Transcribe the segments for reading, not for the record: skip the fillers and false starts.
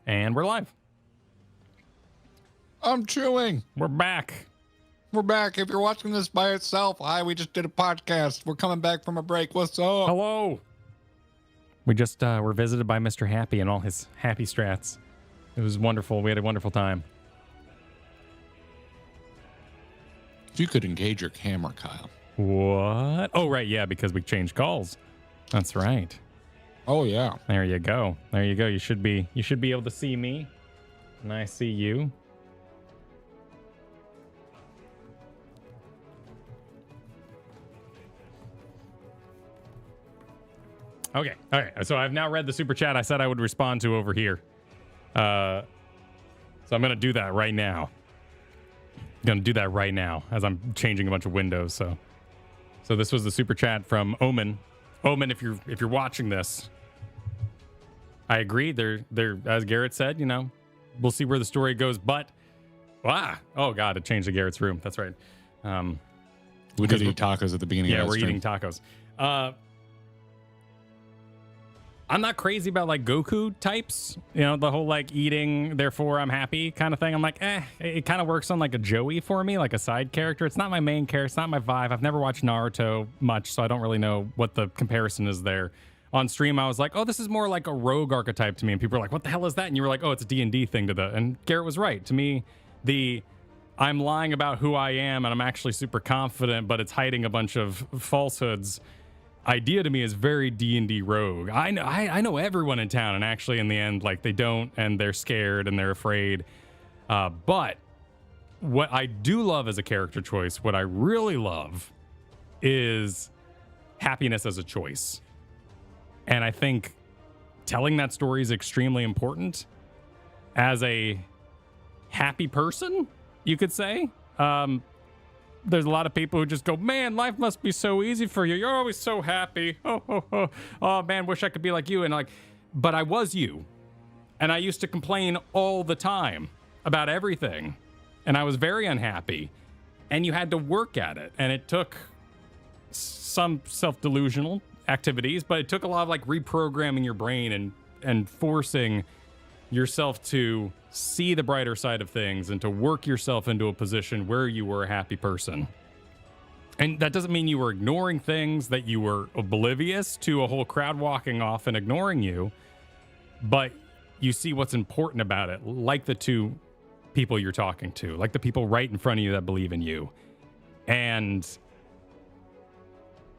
And we're live. I'm chewing. We're back. We're back. If you're watching this by itself, hi, we just did a podcast. We're coming back from a break. What's up? Hello. We just were visited by Mr. Happy and all his happy strats. It was wonderful. We had a wonderful time. If you could engage your camera, Kyle. What? Oh, right. Yeah, because we changed calls. That's right. Oh, yeah. There you go. There you go. You should be able to see me. And I see you. Okay. All right. So I've now read the super chat I said I would respond to over here. So I'm going to do that right now. Going to do that right now as I'm changing a bunch of windows. So this was the super chat from Omen. Omen, if you're watching this, I agree. They're as Garrett said, we'll see where the story goes. But oh god, it changed to Garrett's room. That's right. We did eat tacos at the beginning. Yeah, of we're eating tacos. I'm not crazy about like Goku types, the whole like eating, therefore I'm happy kind of thing. I'm like, it kind of works on like a Joey for me, like a side character. It's not my main character. It's not my vibe. I've never watched Naruto much, so I don't really know what the comparison is there. On stream, I was like, oh, this is more like a rogue archetype to me. And people were like, what the hell is that? And you were like, oh, it's a D&D thing and Garrett was right. To me, I'm lying about who I am and I'm actually super confident, but it's hiding a bunch of falsehoods. Idea to me is very D&D rogue. I know everyone in town, and actually in the end, like they don't, and they're scared and they're afraid. But what I do love as a character choice, what I really love is happiness as a choice. And I think telling that story is extremely important as a happy person, you could say. There's a lot of people who just go, man, life must be so easy for you. You're always so happy. Oh man, wish I could be like you. And but I was you. And I used to complain all the time about everything. And I was very unhappy. And you had to work at it. And it took some self-delusional activities, but it took a lot of like reprogramming your brain and forcing yourself to see the brighter side of things and to work yourself into a position where you were a happy person. And that doesn't mean you were ignoring things, that you were oblivious to a whole crowd walking off and ignoring you, but you see what's important about it, like the two people you're talking to, like the people right in front of you that believe in you. And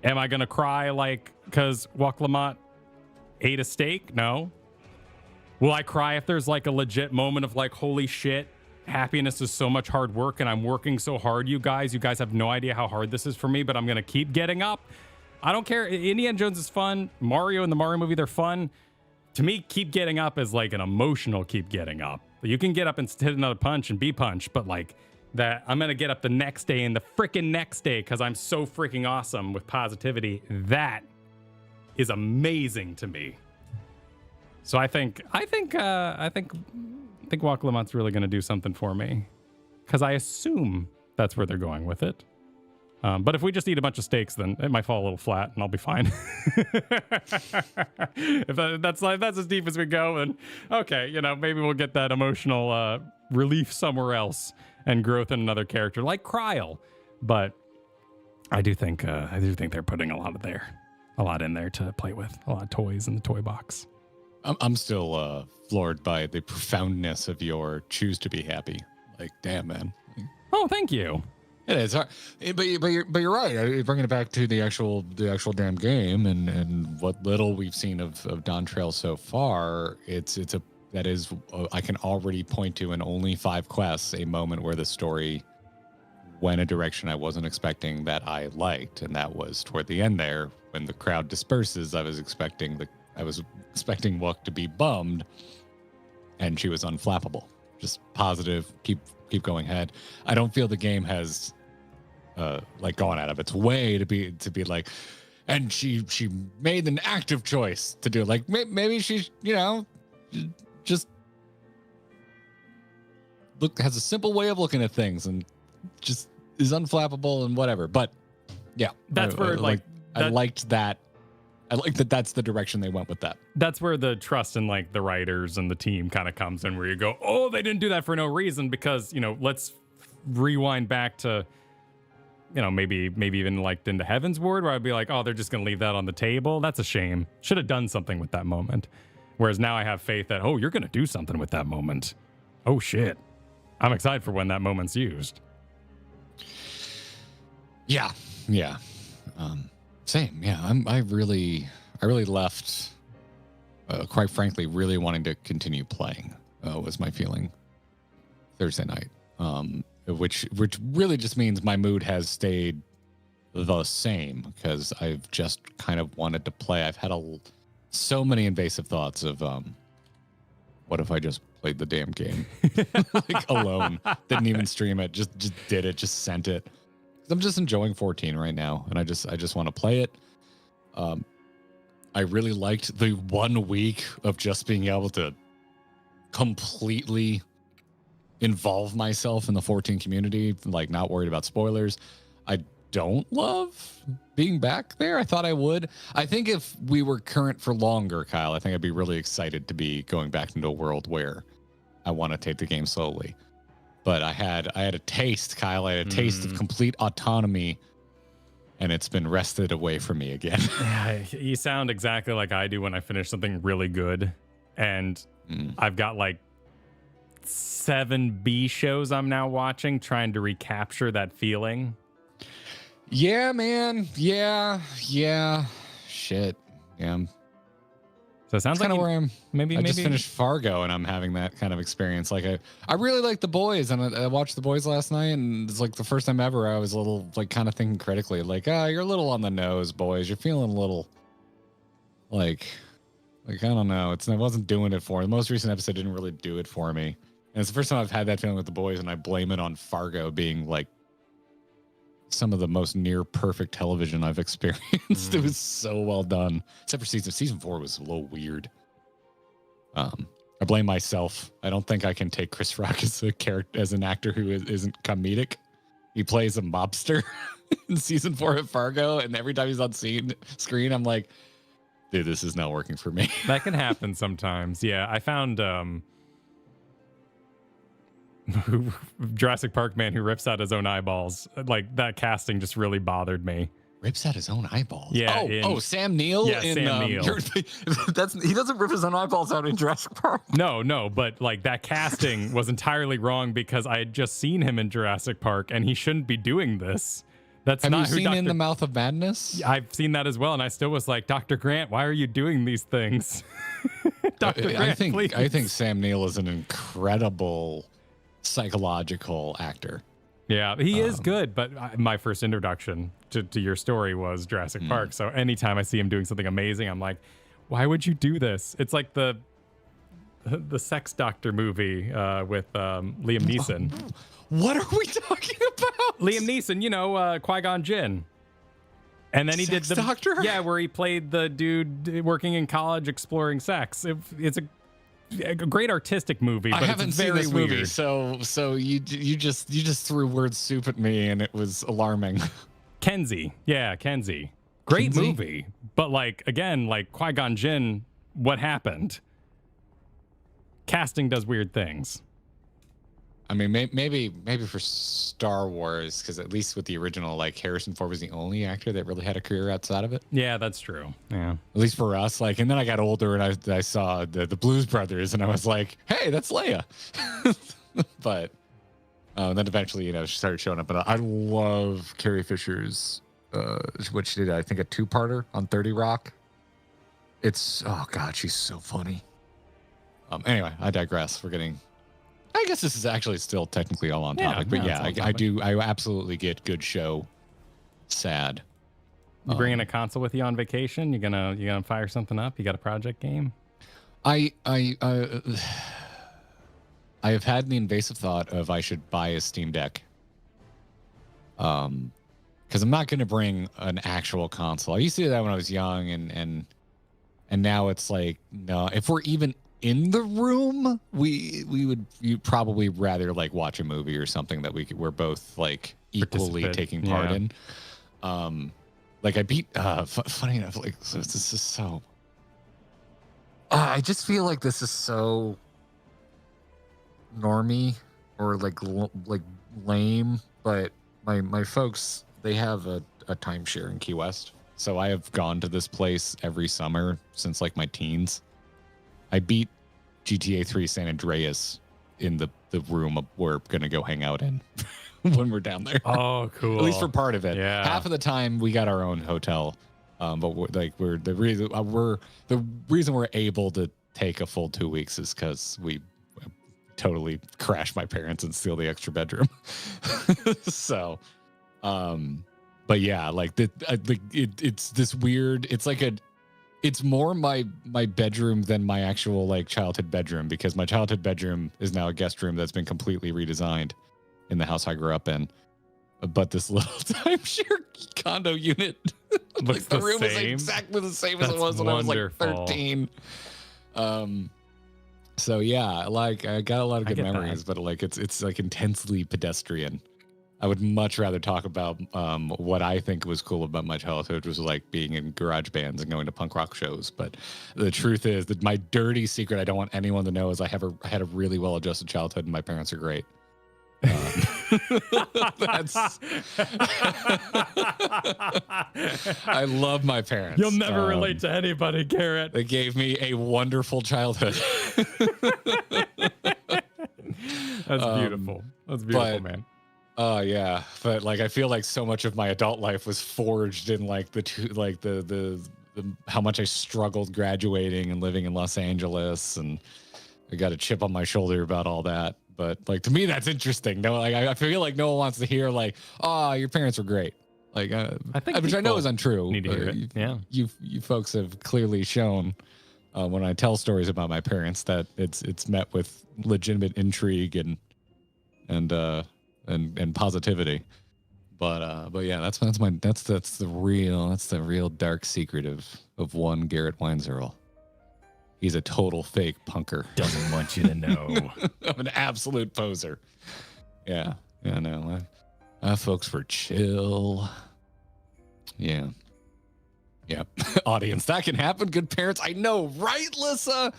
am I going to cry like because Wok Lamont ate a steak? No. Will I cry if there's like a legit moment of like, holy shit, happiness is so much hard work and I'm working so hard, you guys have no idea how hard this is for me, but I'm going to keep getting up. I don't care. Indiana Jones is fun. Mario and the Mario movie, they're fun. To me, keep getting up is like an emotional keep getting up. You can get up and hit another punch and be punched, but like that I'm going to get up the next day and the freaking next day because I'm so freaking awesome with positivity. That is amazing to me. So I think Wok Lamont's really going to do something for me because I assume that's where they're going with it. But if we just eat a bunch of steaks, then it might fall a little flat and I'll be fine. If that's as deep as we go, then okay, maybe we'll get that emotional relief somewhere else and growth in another character like Kryl. But I do think they're putting a lot in there to play with, a lot of toys in the toy box. I'm still floored by the profoundness of your choose to be happy. Like, damn, man. Oh, thank you. It is hard, but you're right. Bringing it back to the actual damn game and what little we've seen of Dawntrail so far, I can already point to in only 5 quests a moment where the story went a direction I wasn't expecting that I liked, and that was toward the end there when the crowd disperses. I was expecting Wook to be bummed, and she was unflappable, just positive. Keep going ahead. I don't feel the game has like gone out of its way to be like, and she made an active choice to do it. Like maybe she's just has a simple way of looking at things and just is unflappable and whatever. But yeah, that's where I liked that I like that that's the direction they went with that. That's where the trust in like the writers and the team kind of comes in, where you go, oh, they didn't do that for no reason, because, you know, let's rewind back to, you know, maybe even like into Heaven's Ward, where I'd be like, oh, they're just going to leave that on the table. That's a shame. Should have done something with that moment. Whereas now I have faith that, oh, you're going to do something with that moment. Oh, shit. I'm excited for when that moment's used. Yeah. Yeah. Same. Yeah. I really left, quite frankly, really wanting to continue playing, was my feeling Thursday night. Which really just means my mood has stayed the same, because I've just kind of wanted to play. I've had so many invasive thoughts of, what if I just played the damn game like alone, didn't even stream it, just did it, just sent it. I'm just enjoying 14 right now, and I just want to play it. I really liked the 1 week of just being able to completely involve myself in the 14 community, like not worried about spoilers. I don't love being back there. I thought I would. I think if we were current for longer, Kyle, I think I'd be really excited to be going back into a world where I want to take the game slowly. But I had a taste, Kyle. I had a taste of complete autonomy, and it's been wrested away from me again. Yeah, you sound exactly like I do when I finish something really good, and I've got like 7 B shows I'm now watching, trying to recapture that feeling. Yeah, man. Yeah. Shit. Yeah. So it sounds kind like of where I'm. Maybe just finished Fargo, and I'm having that kind of experience. Like I really like The Boys, and I watched The Boys last night, and it's like the first time ever I was a little like kind of thinking critically, like, you're a little on the nose, boys. You're feeling a little like I don't know. It wasn't doing it for me. The most recent episode didn't really do it for me, and it's the first time I've had that feeling with The Boys, and I blame it on Fargo being like some of the most near perfect television I've experienced. It was so well done, except for season 4 was a little weird. I blame myself. I don't think I can take Chris Rock as a character, as an actor who isn't comedic. He plays a mobster in season 4 of Fargo, and every time he's on screen, I'm like, dude, this is not working for me. That can happen sometimes. Yeah, I found Jurassic Park man who rips out his own eyeballs. Like, that casting just really bothered me. Rips out his own eyeballs. Yeah. Sam Neill. Yeah, Sam Neill. He doesn't rip his own eyeballs out in Jurassic Park. No, but like that casting was entirely wrong, because I had just seen him in Jurassic Park, and he shouldn't be doing this. Have not you seen In the Mouth of Madness? I've seen that as well, and I still was like, Dr. Grant, why are you doing these things? Dr. Grant, please. I think Sam Neill is an incredible psychological actor. Yeah, he is good, but my first introduction to your story was Jurassic Park. So anytime I see him doing something amazing, I'm like, why would you do this? It's like the Sex Doctor movie with Liam Neeson. What are we talking about? Liam Neeson, you know, Qui-Gon Jinn. And then he did the Doctor? Yeah, where he played the dude working in college exploring sex. It's a great artistic movie, but I haven't it's very seen this weird. movie, so you just threw word soup at me, and it was alarming. Kenzie. Great Kenzie? movie, but like again, like Qui-Gon Jinn, what happened? Casting does weird things. I mean, maybe for Star Wars, because at least with the original, like Harrison Ford was the only actor that really had a career outside of it. Yeah, that's true. Yeah, at least for us. Like, and then I got older and I saw the Blues Brothers, and I was like, hey, that's Leia. But then eventually, you know, she started showing up. But I love Carrie Fisher's, what she did, I think a 2-parter on 30 Rock. It's, oh God, she's so funny. Anyway, I digress. I guess this is actually still technically all on topic, but yeah, I absolutely get good show. Sad. You bringing a console with you on vacation? You gonna fire something up? You got a project game? I have had the invasive thought of I should buy a Steam Deck. Because I'm not going to bring an actual console. I used to do that when I was young, and now it's like, no. If we're even in the room, you'd probably rather like watch a movie or something that we're both like equally taking part in. like I beat. Funny enough, like so this is so. I just feel like this is so normie or like lame, but my folks, they have a timeshare in Key West, so I have gone to this place every summer since like my teens. I beat GTA 3 San Andreas in the room we're gonna go hang out in when we're down there. Oh, cool. At least for part of it. Yeah. Half of the time we got our own hotel, but the reason we're able to take a full 2 weeks is because we totally crash my parents and steal the extra bedroom. So, but yeah, like it's this weird. It's more my bedroom than my actual like childhood bedroom, because my childhood bedroom is now a guest room that's been completely redesigned in the house I grew up in. But this little timeshare condo unit, Looks the the room is same? exactly the same as it That's was when I was like wonderful. 13. So yeah, like I got a lot of I good get memories, but like it's like intensely pedestrian. I would much rather talk about what I think was cool about my childhood, was like being in garage bands and going to punk rock shows. But the truth is that my dirty secret I don't want anyone to know is I had a really well adjusted childhood and my parents are great. That's I love my parents. You'll never relate to anybody, Garrett. They gave me a wonderful childhood. That's beautiful. That's beautiful, man. Oh yeah, but like I feel like so much of my adult life was forged in like the how much I struggled graduating and living in Los Angeles, and I got a chip on my shoulder about all that. But like to me, that's interesting. No, like I feel like no one wants to hear like, "Oh, your parents were great." Like I think which I know is people untrue. need to hear it. Yeah. You folks have clearly shown when I tell stories about my parents that it's met with legitimate intrigue and positivity. But yeah, that's the real dark secret of one Garrett Weinzierl. He's a total fake punker. Doesn't want you to know. I'm an absolute poser. Yeah, no, folks were chill. Yeah. Audience, that can happen. Good parents, I know, right, Lissa?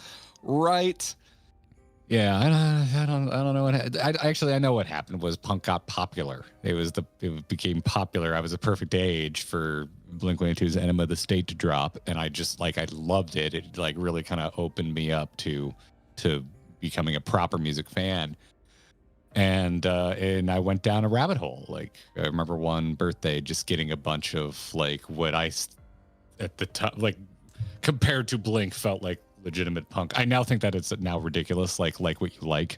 Right. Yeah, I don't know what I know what happened was punk got popular. It became popular. I was a perfect age for Blink-182's Enema of the State to drop, and I loved it. It like really kind of opened me up to becoming a proper music fan. And I went down a rabbit hole. Like I remember one birthday just getting a bunch of like what I at the time like compared to Blink felt like legitimate punk. I now think that it's now ridiculous. Like what you like,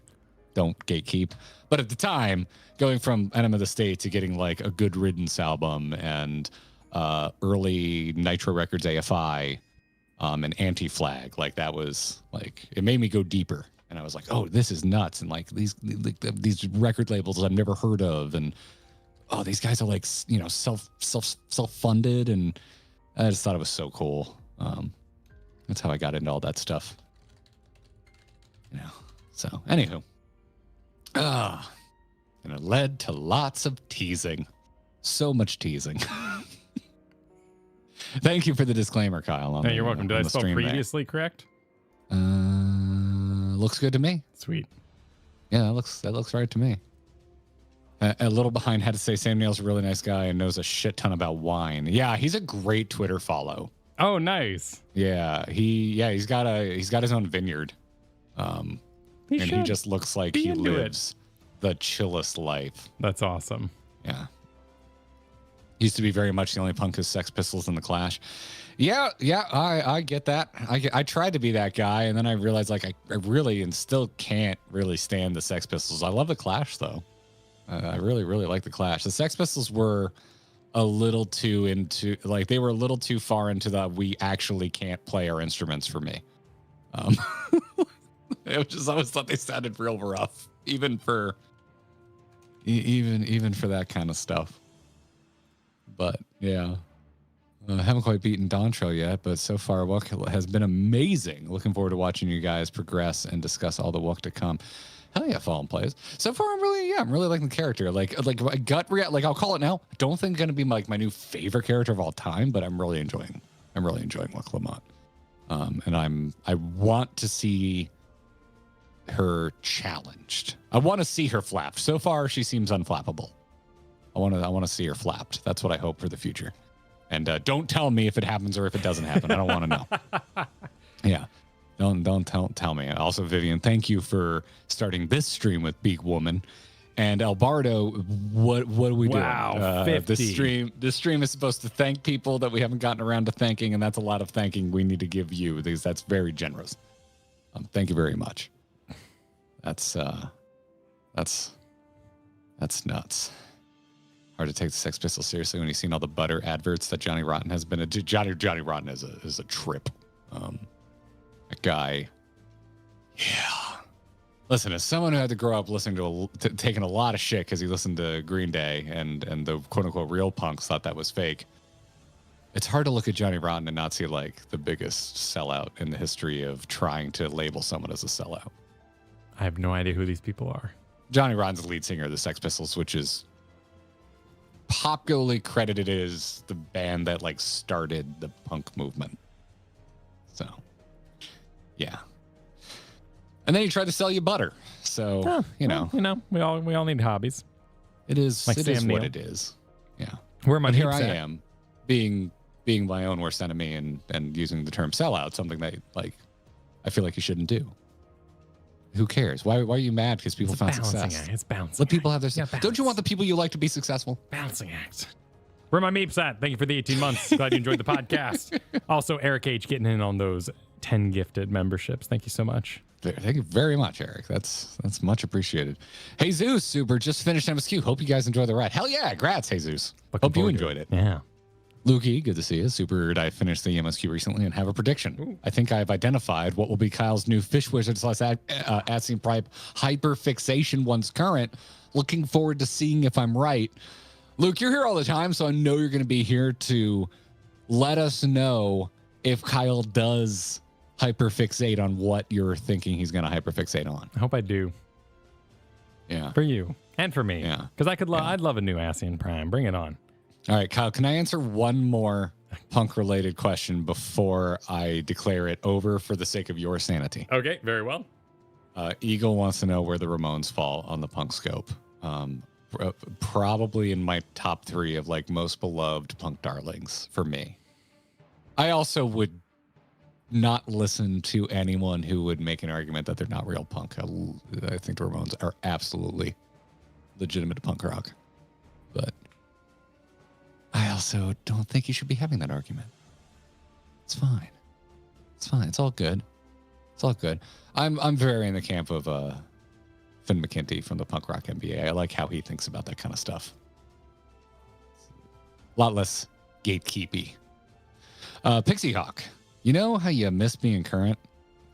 don't gatekeep. But at the time, going from Enema of the State to getting like a Good Riddance album and early Nitro Records AFI and Anti-Flag, like that was like it made me go deeper. And I was like, oh, this is nuts. And like these record labels I've never heard of, and oh, these guys are like self-funded, and I just thought it was so cool. That's how I got into all that stuff. So anywho. And it led to lots of teasing. So much teasing. Thank you for the disclaimer, Kyle. You're welcome. Did I spell previously correct? Looks good to me. Sweet. Yeah, that looks right to me. A little behind, had to say Sam Neill's a really nice guy and knows a shit ton about wine. Yeah, he's a great Twitter follow. Oh, nice. Yeah, he's got his own vineyard. He just looks like he lives the chillest life. That's awesome. Yeah. Used to be very much the only punk as Sex Pistols and the Clash. Yeah, I get that. I tried to be that guy, and then I realized like I really and still can't really stand the Sex Pistols. I love the Clash though. I really, really like the Clash. The Sex Pistols were a little too into, like they were a little too far into the we actually can't play our instruments for me. I always thought they sounded real rough, even for that kind of stuff. But yeah, I haven't quite beaten Dawntrail yet, but so far WUC has been amazing. Looking forward to watching you guys progress and discuss all the WUC to come. Hell yeah, Fallen plays. So far, I'm really liking the character. Like my gut react. Like I'll call it now. I don't think gonna be like my new favorite character of all time, but I'm really enjoying Luck Lamont. And I want to see her challenged. I want to see her flapped. So far, she seems unflappable. I want to see her flapped. That's what I hope for the future. And don't tell me if it happens or if it doesn't happen. I don't want to know. Yeah. Don't tell me. Also, Vivian, thank you for starting this stream with Beak Woman. And Albardo, what are we doing? Wow, 50. This stream is supposed to thank people that we haven't gotten around to thanking, and that's a lot of thanking we need to give you because that's very generous. Thank you very much. That's nuts. Hard to take the Sex Pistols seriously when you've seen all the butter adverts that Johnny Rotten has been. Johnny Rotten is a trip. A guy. Yeah. Listen, as someone who had to grow up listening to taking a lot of shit because he listened to Green Day and the quote unquote real punks thought that was fake. It's hard to look at Johnny Rotten and not see like the biggest sellout in the history of trying to label someone as a sellout. I have no idea who these people are. Johnny Rotten's the lead singer of the Sex Pistols, which is popularly credited as the band that like started the punk movement. So, yeah. And then he tried to sell you butter. So, we all need hobbies. It is like it Sam is Neill. what it is. Yeah. Where my Here I peeps at? am being my own worst enemy and using the term sellout, something that like I feel like you shouldn't do. Who cares? Why are you mad because people found success? It's bouncing. Let people have their Yeah, Don't you want the people you like to be successful? bouncing act? Where my meeps at? Thank you for the 18 months. Glad you enjoyed the podcast. Also, Eric H getting in on those 10 gifted memberships. Thank you so much. Thank you very much, Eric. That's much appreciated. Jesus, Super, just finished MSQ. Hope you guys enjoy the ride. Hell yeah, grats, Jesus. Hope you enjoyed it. Yeah. Lukey, good to see you. Super, I finished the MSQ recently and have a prediction. Ooh. I think I've identified what will be Kyle's new Fish Wizard / Axiom Pipe hyperfixation once current. Looking forward to seeing if I'm right. Luke, you're here all the time, so I know you're going to be here to let us know if Kyle does hyperfixate on what you're thinking he's going to hyperfixate on. I hope I do. Yeah. For you and for me. Yeah. Because I'd love a new Ascian Prime. Bring it on. All right, Kyle, can I answer one more punk-related question before I declare it over for the sake of your sanity? Okay, very well. Eagle wants to know where the Ramones fall on the punk scope. Probably in my top 3 of like most beloved punk darlings for me. I also would not listen to anyone who would make an argument that they're not real punk. I think the Ramones are absolutely legitimate punk rock. But I also don't think you should be having that argument. It's fine. It's fine. It's all good. It's all good. I'm very in the camp of Finn McKenty from the Punk Rock NBA. I like how he thinks about that kind of stuff. A lot less gatekeepy. Pixie Hawk, you know how you miss being current?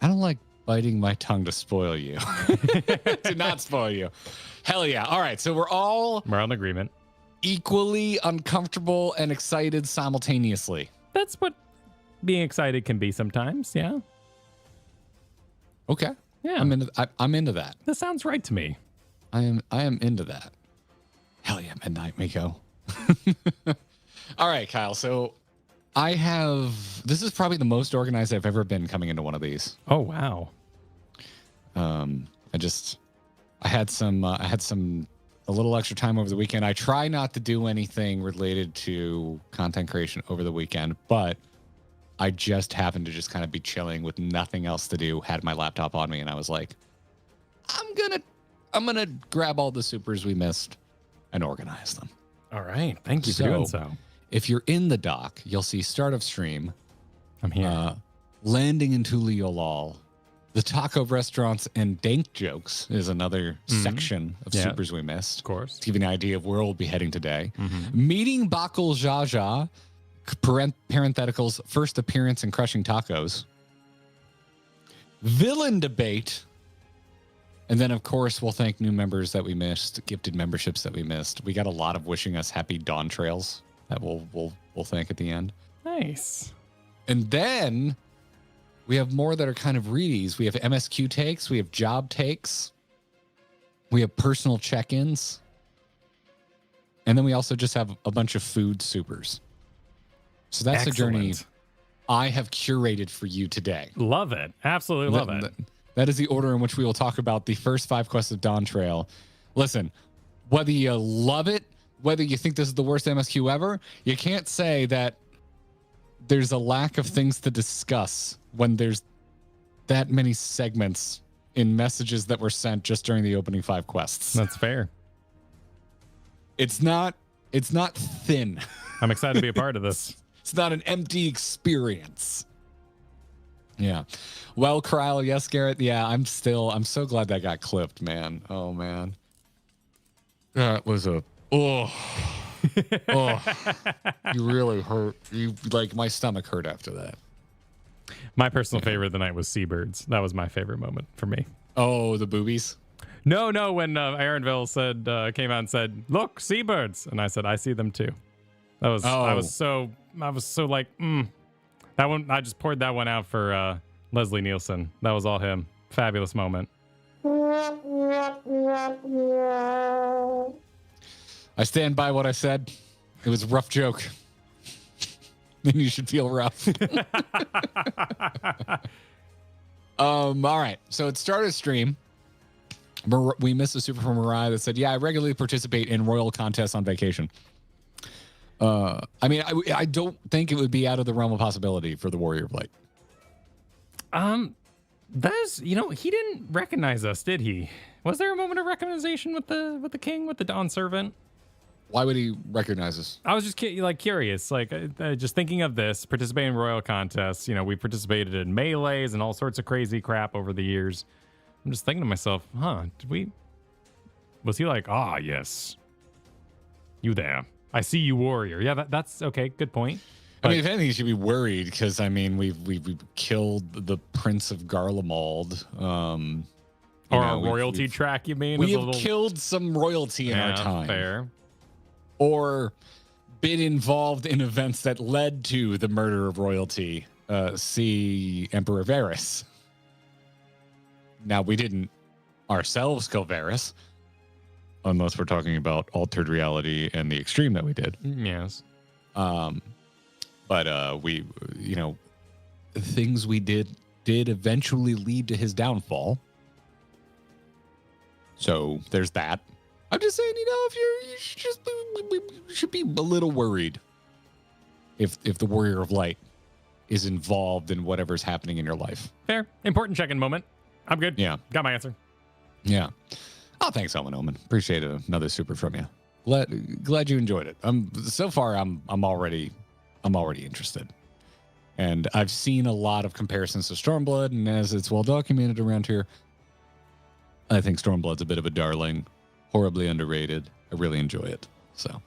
I don't like biting my tongue to spoil you. To not spoil you. Hell yeah. All right. So we're on agreement. Equally uncomfortable and excited simultaneously. That's what being excited can be sometimes. Yeah. Okay. Yeah. I'm into that. That sounds right to me. I am into that. Hell yeah, Midnight Miko. All right, Kyle. So this is probably the most organized I've ever been coming into one of these. Oh, wow. I had a little extra time over the weekend. I try not to do anything related to content creation over the weekend, but I just happened to just kind of be chilling with nothing else to do, had my laptop on me, and I was like, I'm gonna grab all the supers we missed and organize them. All right. Thank you for doing so. If you're in the dock, you'll see start of stream. I'm here. Landing in Tuliolal. The taco restaurants and dank jokes is another section of supers we missed. Of course. To give you an idea of where we'll be heading today. Meeting Bakul Jaja, parentheticals, first appearance in Crushing Tacos. Villain debate. And then, of course, we'll thank new members that we missed, gifted memberships that we missed. We got a lot of wishing us happy Dawntrails that we'll thank at the end. Nice. And then we have more that are kind of readies. We have MSQ takes. We have job takes. We have personal check-ins. And then we also just have a bunch of food supers. So that's the journey I have curated for you today. Love it. Absolutely love it. That is the order in which we will talk about the first 5 quests of Dawntrail. Listen, whether you love it, whether you think this is the worst MSQ ever, you can't say that there's a lack of things to discuss when there's that many segments in messages that were sent just during the opening 5 quests. That's fair. It's not thin. I'm excited to be a part of this. It's not an empty experience. Yeah. Well, Krile, yes, Garrett. Yeah, I'm so glad that got clipped, man. Oh, man. That was a, oh, you really hurt. My stomach hurt after that. My personal favorite of the night was Seabirds. That was my favorite moment for me. Oh, the boobies? No, when Aaronville came out and said, "Look, seabirds," and I said, "I see them too." I was so like, that one. I just poured that one out for Leslie Nielsen. That was all him. Fabulous moment. I stand by what I said. It was a rough joke. And you should feel rough. All right. So it started a stream. We missed a super from Mariah that said, "Yeah, I regularly participate in royal contests on vacation." I mean, I don't think it would be out of the realm of possibility for the Warrior of Light. That's, he didn't recognize us, did he? Was there a moment of recognition with the king, with the Dawn Servant? Why would he recognize us? I was just curious, just thinking of this, participating in royal contests. We participated in melees and all sorts of crazy crap over the years. I'm just thinking to myself, was he like, yes, you there? I see you, warrior. Yeah, that's okay. Good point. But, I mean, if anything, you should be worried because, I mean, we've killed the Prince of Garlemald. Or a royalty track, you mean? We have killed some royalty in our time. Fair. Or been involved in events that led to the murder of royalty. See Emperor Varys. Now, we didn't ourselves kill Varys, unless we're talking about altered reality and the extreme that we did. Yes. But we, things we did eventually lead to his downfall. So there's that. I'm just saying, if you should be a little worried if the Warrior of Light is involved in whatever's happening in your life. Fair. Important check-in moment. I'm good. Yeah. Got my answer. Yeah. Oh, thanks, Omen Omen. Appreciate another super from you. Glad you enjoyed it. So far I'm already interested. And I've seen a lot of comparisons to Stormblood, and as it's well documented around here, I think Stormblood's a bit of a darling, horribly underrated. I really enjoy it. So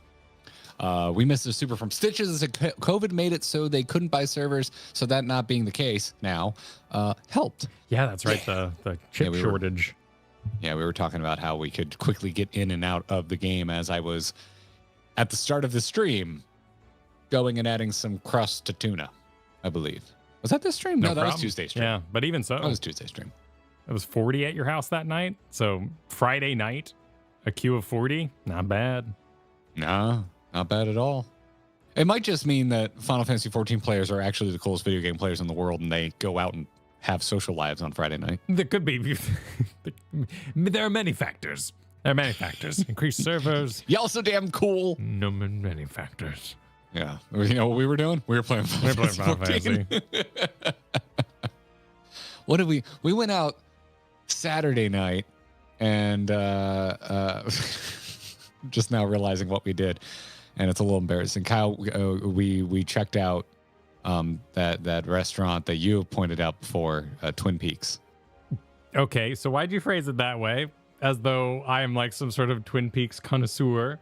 we missed a super from Stitches. COVID made it so they couldn't buy servers, so that not being the case now helped. Yeah, that's right. The chip shortage. We were talking about how we could quickly get in and out of the game as I was at the start of the stream going and adding some crust to tuna, I believe. Was that this stream? No, that was Tuesday stream. Yeah, but even so. That was Tuesday stream. It was 40 at your house that night. So Friday night, a queue of 40. Not bad. No, not bad at all. It might just mean that Final Fantasy 14 players are actually the coolest video game players in the world, and they go out and have social lives on Friday night. There could be. There are many factors. Increased servers. Y'all so damn cool. No, many factors. Yeah. You know what we were doing? We were playing Final Fantasy. What did we went out Saturday night and just now realizing what we did, and it's a little embarrassing. Kyle, we checked out that restaurant that you have pointed out before, Twin Peaks. Okay, so why'd you phrase it that way? As though I am like some sort of Twin Peaks connoisseur.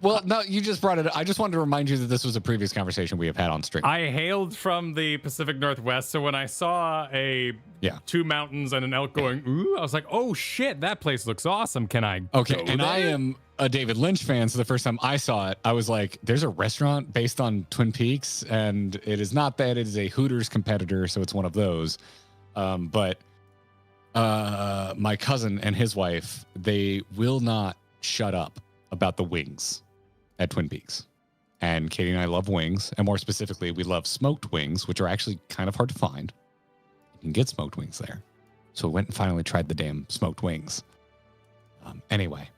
Well, no, you just brought it. I just wanted to remind you that this was a previous conversation we have had on stream. I hailed from the Pacific Northwest, so when I saw two mountains and an elk going, ooh, I was like, oh shit, that place looks awesome. Can I go and there? I am a David Lynch fan, so the first time I saw it, I was like, there's a restaurant based on Twin Peaks, and it is not that. It is a Hooters competitor, so it's one of those. But my cousin and his wife, they will not shut up about the wings at Twin Peaks. And Katie and I love wings. And more specifically, we love smoked wings, which are actually kind of hard to find. You can get smoked wings there. So we went and finally tried the damn smoked wings. Anyway,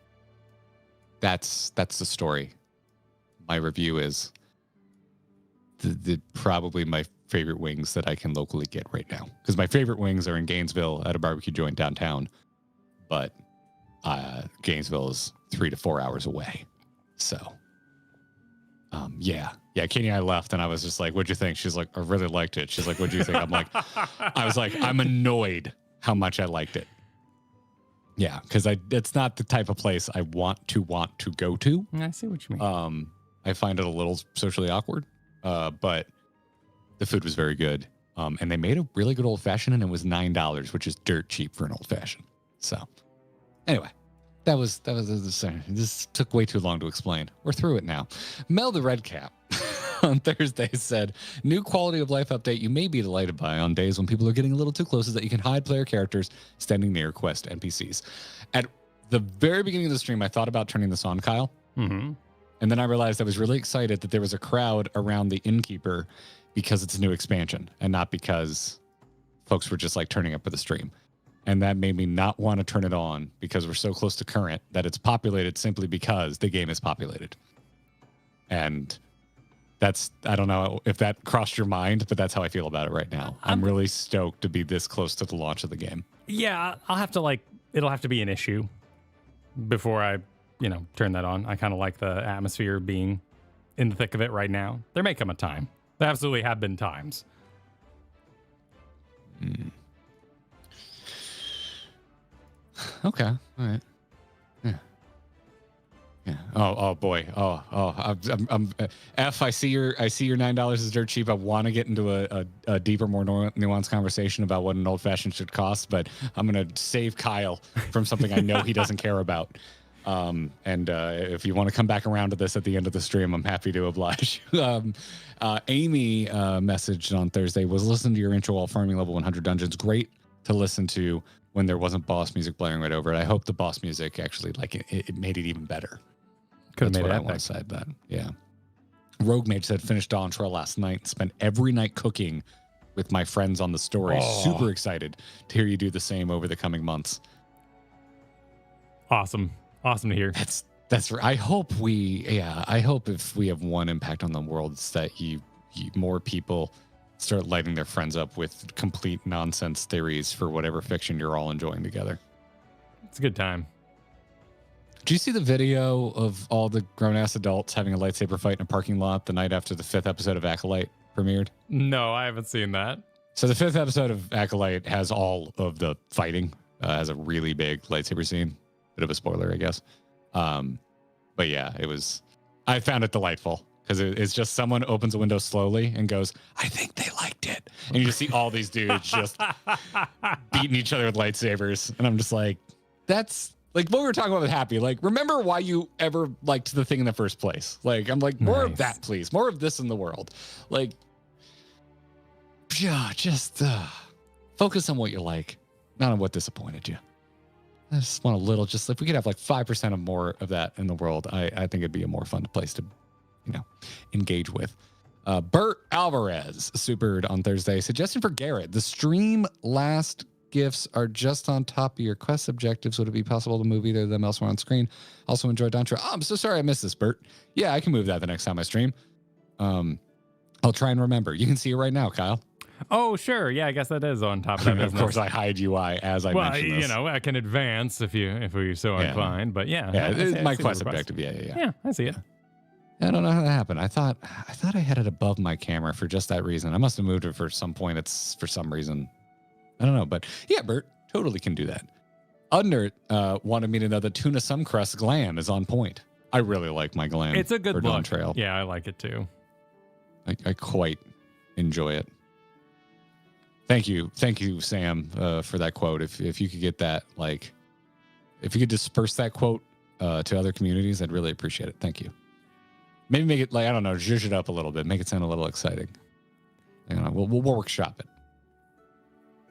that's the story. My review is the probably my favorite wings that I can locally get right now. Because my favorite wings are in Gainesville at a barbecue joint downtown. But Gainesville is 3 to 4 hours away. So, yeah, Katie and I left, and I was just like, what'd you think? She's like, I really liked it. She's like, what'd you think? I'm like, I was like, I'm annoyed how much I liked it. Yeah, because it's not the type of place I want to go to. I see what you mean. I find it a little socially awkward, but the food was very good. And they made a really good old fashioned, and it was $9, which is dirt cheap for an old fashioned. So, anyway, that was this took way too long to explain. We're through it now. Mel the Redcap on Thursday said, new quality of life update you may be delighted by on days when people are getting a little too close is that you can hide player characters standing near quest NPCs. At the very beginning of the stream, I thought about turning this on, Kyle. Mm-hmm. And then I realized I was really excited that there was a crowd around the innkeeper because it's a new expansion and not because folks were just like turning up for the stream. And that made me not want to turn it on because we're so close to current that it's populated simply because the game is populated. And that's, I don't know if that crossed your mind, but that's how I feel about it right now. I'm really stoked to be this close to the launch of the game. Yeah, I'll have to it'll have to be an issue before I, turn that on. I kind of like the atmosphere being in the thick of it right now. There may come a time. There absolutely have been times. Okay. All right. Yeah. Yeah. Oh boy. I'm F. I see your $9 is dirt cheap. I want to get into a deeper, more nuanced conversation about what an old fashioned should cost, but I'm gonna save Kyle from something I know he doesn't care about. And if you want to come back around to this at the end of the stream, I'm happy to oblige. Amy messaged on Thursday, was listening to your intro while farming level 100 dungeons. Great to listen to when there wasn't boss music blaring right over it. I hope the boss music actually it made it even better. Could have made it I epic. want to say that. Yeah. Rogue Mage said, finished Dawntrail last night. Spent every night cooking with my friends on the story. Oh. Super excited to hear you do the same over the coming months. Awesome to hear. That's. I hope if we have one impact on the world, it's that you more people start lighting their friends up with complete nonsense theories for whatever fiction you're all enjoying together. It's a good time. Do you see the video of all the grown-ass adults having a lightsaber fight in a parking lot the night after the 5th episode of Acolyte premiered? No, I haven't seen that. So the 5th episode of Acolyte has all of the fighting, has a really big lightsaber scene. Bit of a spoiler, I guess. But yeah, I found it delightful because it's just someone opens a window slowly and goes, I think they liked it. And you just see all these dudes just beating each other with lightsabers. And I'm just like, that's like what we were talking about with Happy. Like, remember why you ever liked the thing in the first place. Like, I'm like, more of that, please. More of this in the world. Like, yeah, just focus on what you like, not on what disappointed you. I just want a little, just if we could have like 5% of more of that in the world, I think it'd be a more fun place to, engage with. Bert Alvarez supered on Thursday. Suggestion for Garrett. The stream last gifts are just on top of your quest objectives. Would it be possible to move either of them elsewhere on screen? Also enjoy Dawntrail. Oh, I'm so sorry I missed this, Bert. Yeah, I can move that the next time I stream. I'll try and remember. You can see it right now, Kyle. Oh, sure. Yeah, I guess that is on top of that business. Of course, I hide UI as I mention this. I can advance if we're so inclined. But yeah, my quest objective. Yeah. Yeah, I see it. I don't know how that happened. I thought I had it above my camera for just that reason. I must have moved it for some point. It's for some reason. I don't know, but yeah, Bert totally can do that. Under wanted me to know that Tuna Suncrust glam is on point. I really like my glam. It's a good look. Dawntrail. Yeah, I like it too. I quite enjoy it. Thank you, Sam, for that quote. If you could get that, like, if you could disperse that quote to other communities, I'd really appreciate it. Thank you. Maybe make it like, I don't know, zhuzh it up a little bit, make it sound a little exciting. We'll workshop it.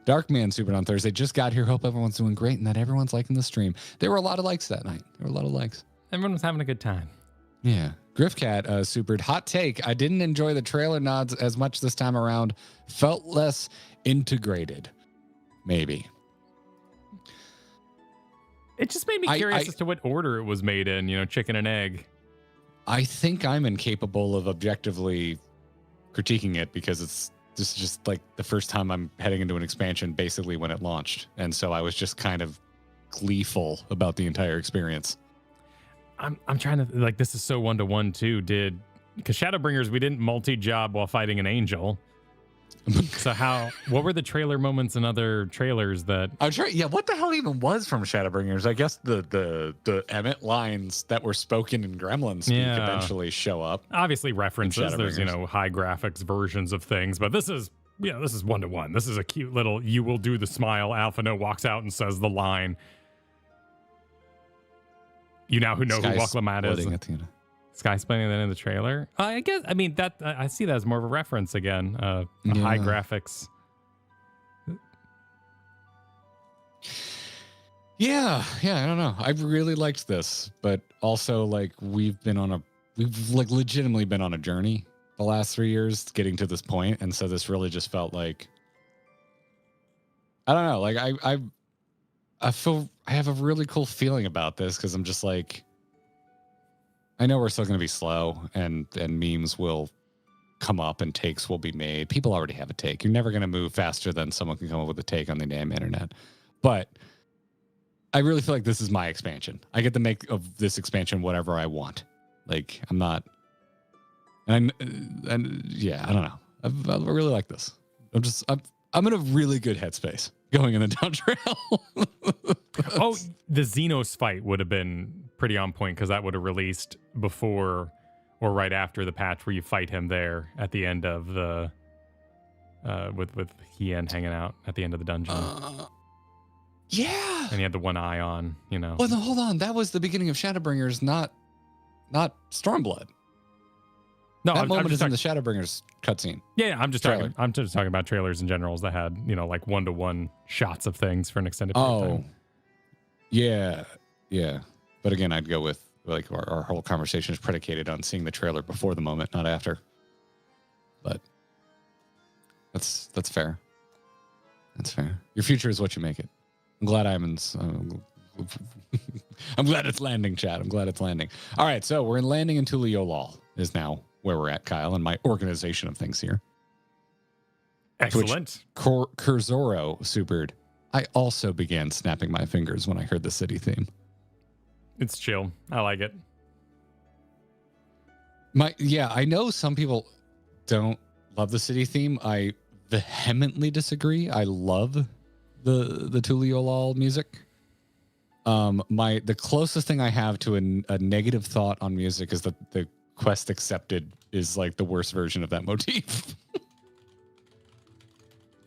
Darkman supered on Thursday. Just got here. Hope everyone's doing great and that everyone's liking the stream. There were a lot of likes that night. There were a lot of likes. Everyone was having a good time. Yeah. Griffcat supered. Hot take. I didn't enjoy the trailer nods as much this time around. Felt less integrated. Maybe. It just made me curious as to what order it was made in, chicken and egg. I think I'm incapable of objectively critiquing it because this is just like the first time I'm heading into an expansion basically when it launched. And so I was just kind of gleeful about the entire experience. I'm trying to, this is so one-to-one too. Because Shadowbringers, we didn't multi-job while fighting an angel. So what were the trailer moments and other trailers that I'm trying? Yeah, what the hell even was from Shadowbringers? I guess the Emmett lines that were spoken in Gremlin speak eventually show up. Obviously references. There's high graphics versions of things, but this is one-to-one. This is a cute little "you will do the smile." Alphino walks out and says the line. You now who know who Waklamat is. Sky splitting at the end of the trailer. I guess. I mean that. I see that as more of a reference again. High graphics. Yeah. I don't know. I really liked this, but also we've legitimately been on a journey the last 3 years getting to this point, and so this really just felt like. I don't know. I feel I have a really cool feeling about this because I'm just like. I know we're still going to be slow and memes will come up and takes will be made. People already have a take. You're never going to move faster than someone can come up with a take on the damn internet. But I really feel like this is my expansion. I get to make of this expansion whatever I want. I'm not. And yeah, I don't know. I really like this. I'm in a really good headspace going in the Dawntrail. Oh, the Xenos fight would have been pretty on point because that would have released before or right after the patch where you fight him there at the end of the with Hien hanging out at the end of the dungeon. Yeah. And he had the one eye on, Well, no, hold on. That was the beginning of Shadowbringers, not Stormblood. No, that moment is in the Shadowbringers cutscene. Yeah, I'm just talking about trailers in generals that had, one-to-one shots of things for an extended period of time. Yeah. But again, I'd go with our whole conversation is predicated on seeing the trailer before the moment, not after. But that's fair. That's fair. Your future is what you make it. I'm glad I'm glad it's landing, chat. I'm glad it's landing. All right, so we're landing in Tuliolal is now where we're at, Kyle, and my organization of things here. Excellent. Kurzoro supered. I also began snapping my fingers when I heard the city theme. It's chill. I like it. I know some people don't love the city theme. I vehemently disagree. I love the Tuliolal music. The closest thing I have to a negative thought on music is that the quest accepted is the worst version of that motif.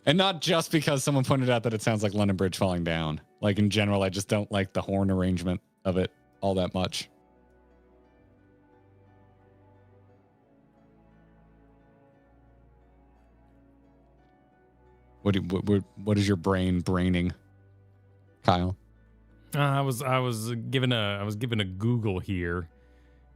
And not just because someone pointed out that it sounds like London Bridge falling down. In general, I just don't like the horn arrangement of it all that much. What is your brain braining, Kyle? I was given a Google here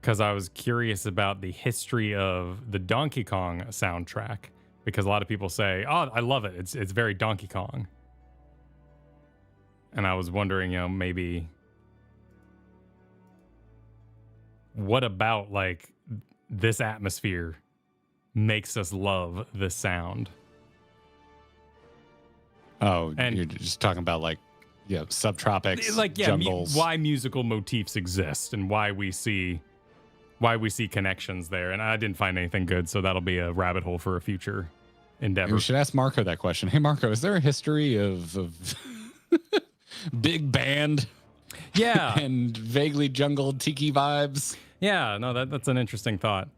because I was curious about the history of the Donkey Kong soundtrack, because a lot of people say, "Oh, I love it. It's very Donkey Kong." And I was wondering, maybe what about this atmosphere makes us love this sound? Oh, and you're just talking about subtropics, jungles. Why musical motifs exist and why we see connections there. And I didn't find anything good, so that'll be a rabbit hole for a future endeavor. We should ask Marco that question. Hey, Marco, is there a history of big band? Yeah, and vaguely jungle tiki vibes. Yeah, no, that's an interesting thought.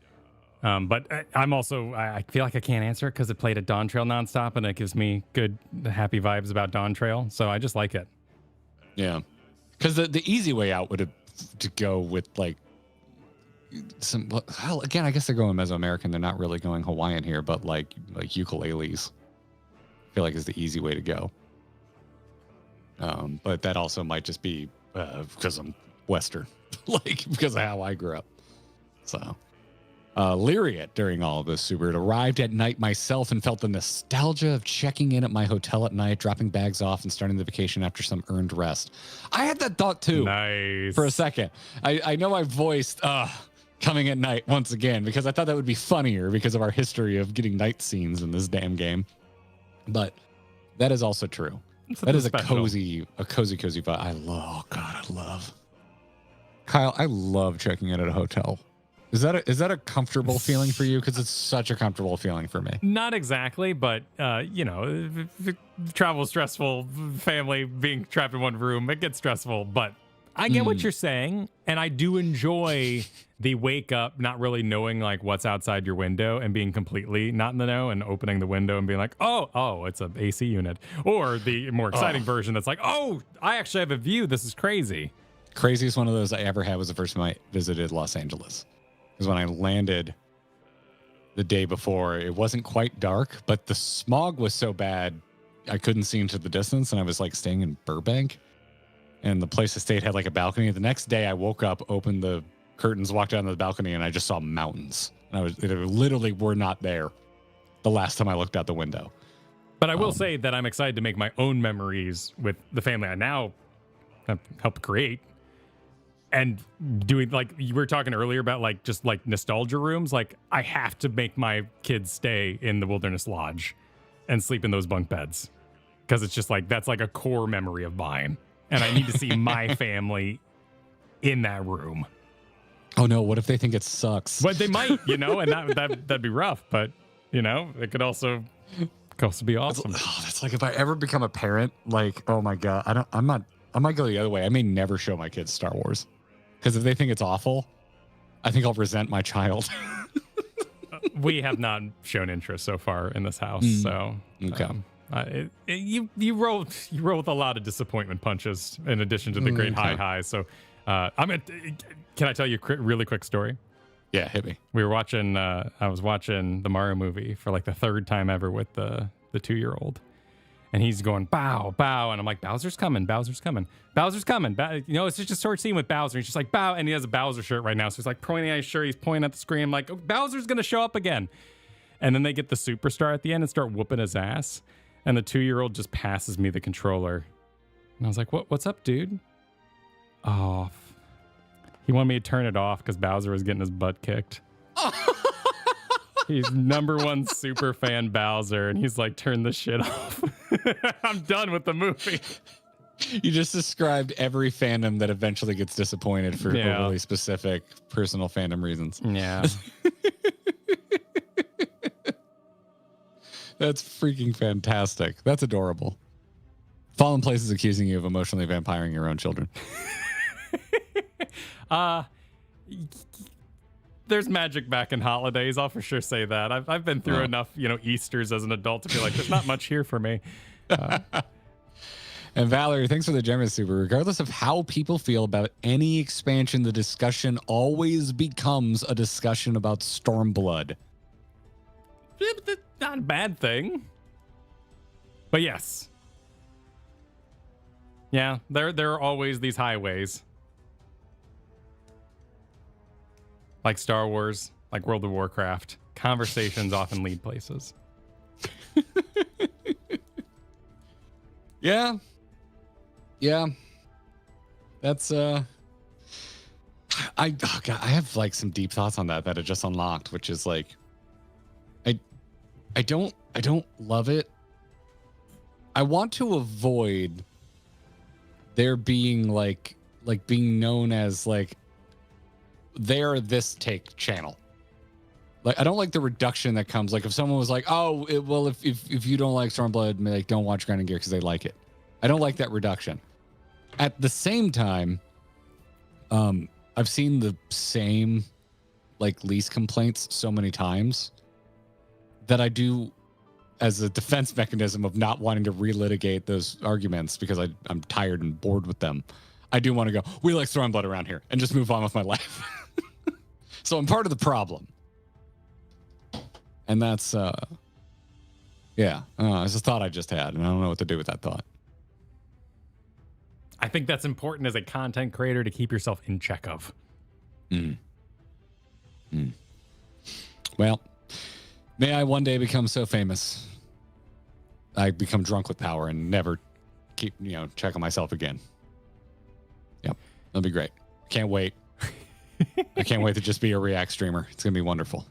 But I feel like I can't answer it because it played at Dawntrail nonstop and it gives me good, happy vibes about Dawntrail. So I just like it. Yeah. Because the easy way out would have to go with again, I guess they're going Mesoamerican. They're not really going Hawaiian here, but like ukuleles. feel like is the easy way to go. But that also might just be because I'm Western, like because of how I grew up. So, Lyriat during all of this, Super, it arrived at night myself and felt the nostalgia of checking in at my hotel at night, dropping bags off, and starting the vacation after some earned rest. I had that thought too. Nice. For a second. I know I voiced coming at night once again because I thought that would be funnier because of our history of getting night scenes in this damn game. But that is also true. That is special. a cozy vibe. I love. Kyle, I love checking in at a hotel. Is that a comfortable feeling for you? Because it's such a comfortable feeling for me. Not exactly, but travel is stressful. Family being trapped in one room, it gets stressful. But I get what you're saying, and I do enjoy the wake up, not really knowing like what's outside your window and being completely not in the know, and opening the window and being like, oh, it's an AC unit, or the more exciting version that's like, oh, I actually have a view. This is crazy. Craziest one of those I ever had was the first time I visited Los Angeles. Because when I landed the day before, it wasn't quite dark, but the smog was so bad I couldn't see into the distance, and I was like staying in Burbank, and the place I stayed had like a balcony. The next day I woke up, opened the curtains, walked out on the balcony, and I just saw mountains. And they literally were not there the last time I looked out the window. But I will say that I'm excited to make my own memories with the family I now have helped create. And doing, like you were talking earlier about, like just like nostalgia rooms, like I have to make my kids stay in the Wilderness Lodge and sleep in those bunk beds, because it's just like that's like a core memory of mine, and I need to see my family in that room. Oh no! What if they think it sucks? But they might, and that'd be rough. But it could also be awesome. That's like if I ever become a parent, like, oh my god, I might go the other way. I may never show my kids Star Wars. Because if they think it's awful, I think I'll resent my child. We have not shown interest so far in this house, so okay. You roll with a lot of disappointment punches in addition to the great highs. So can I tell you a really quick story? Yeah, hit me. We were watching. I was watching the Mario movie for like the third time ever with the 2-year-old. And he's going, bow, bow. And I'm like, Bowser's coming. It's just a short scene with Bowser. He's just like, bow. And he has a Bowser shirt right now. So he's like pointing at his shirt. He's pointing at the screen. I'm like, oh, Bowser's going to show up again. And then they get the superstar at the end and start whooping his ass. And the 2-year-old just passes me the controller. And I was like, what's up, dude? Oh, he wanted me to turn it off because Bowser was getting his butt kicked. He's #1 super fan Bowser, and he's like, turn this shit off. I'm done with the movie. You just described every fandom that eventually gets disappointed for overly specific personal fandom reasons. Yeah. That's freaking fantastic. That's adorable. Fallen Place is accusing you of emotionally vampiring your own children. There's magic back in holidays. I'll for sure say that. I've been through enough, Easters as an adult to be like, there's not much here for me. And Valerie, thanks for the generous super. Regardless of how people feel about any expansion, the discussion always becomes a discussion about Stormblood. Yeah, but that's not a bad thing. But yes. Yeah, there are always these highways. Like Star Wars, like World of Warcraft, conversations often lead places. Yeah. That's I have like some deep thoughts on that it just unlocked, which is like I don't love it. I want to avoid there being like being known as like they're this take channel. Like I don't like the reduction that comes. Like if someone was like, "Oh, if you don't like Stormblood, like don't watch Grinding Gear because they like it." I don't like that reduction. At the same time, I've seen the same like lease complaints so many times that I do, as a defense mechanism of not wanting to relitigate those arguments because I'm tired and bored with them. I do want to go, we like Stormblood around here, and just move on with my life. So I'm part of the problem. And that's, Yeah. It's a thought I just had, and I don't know what to do with that thought. I think that's important as a content creator to keep yourself in check of. Well, may I one day become so famous I become drunk with power and never keep, check on myself again. Yep. That'll be great. Can't wait. I can't wait to just be a React streamer. It's going to be wonderful.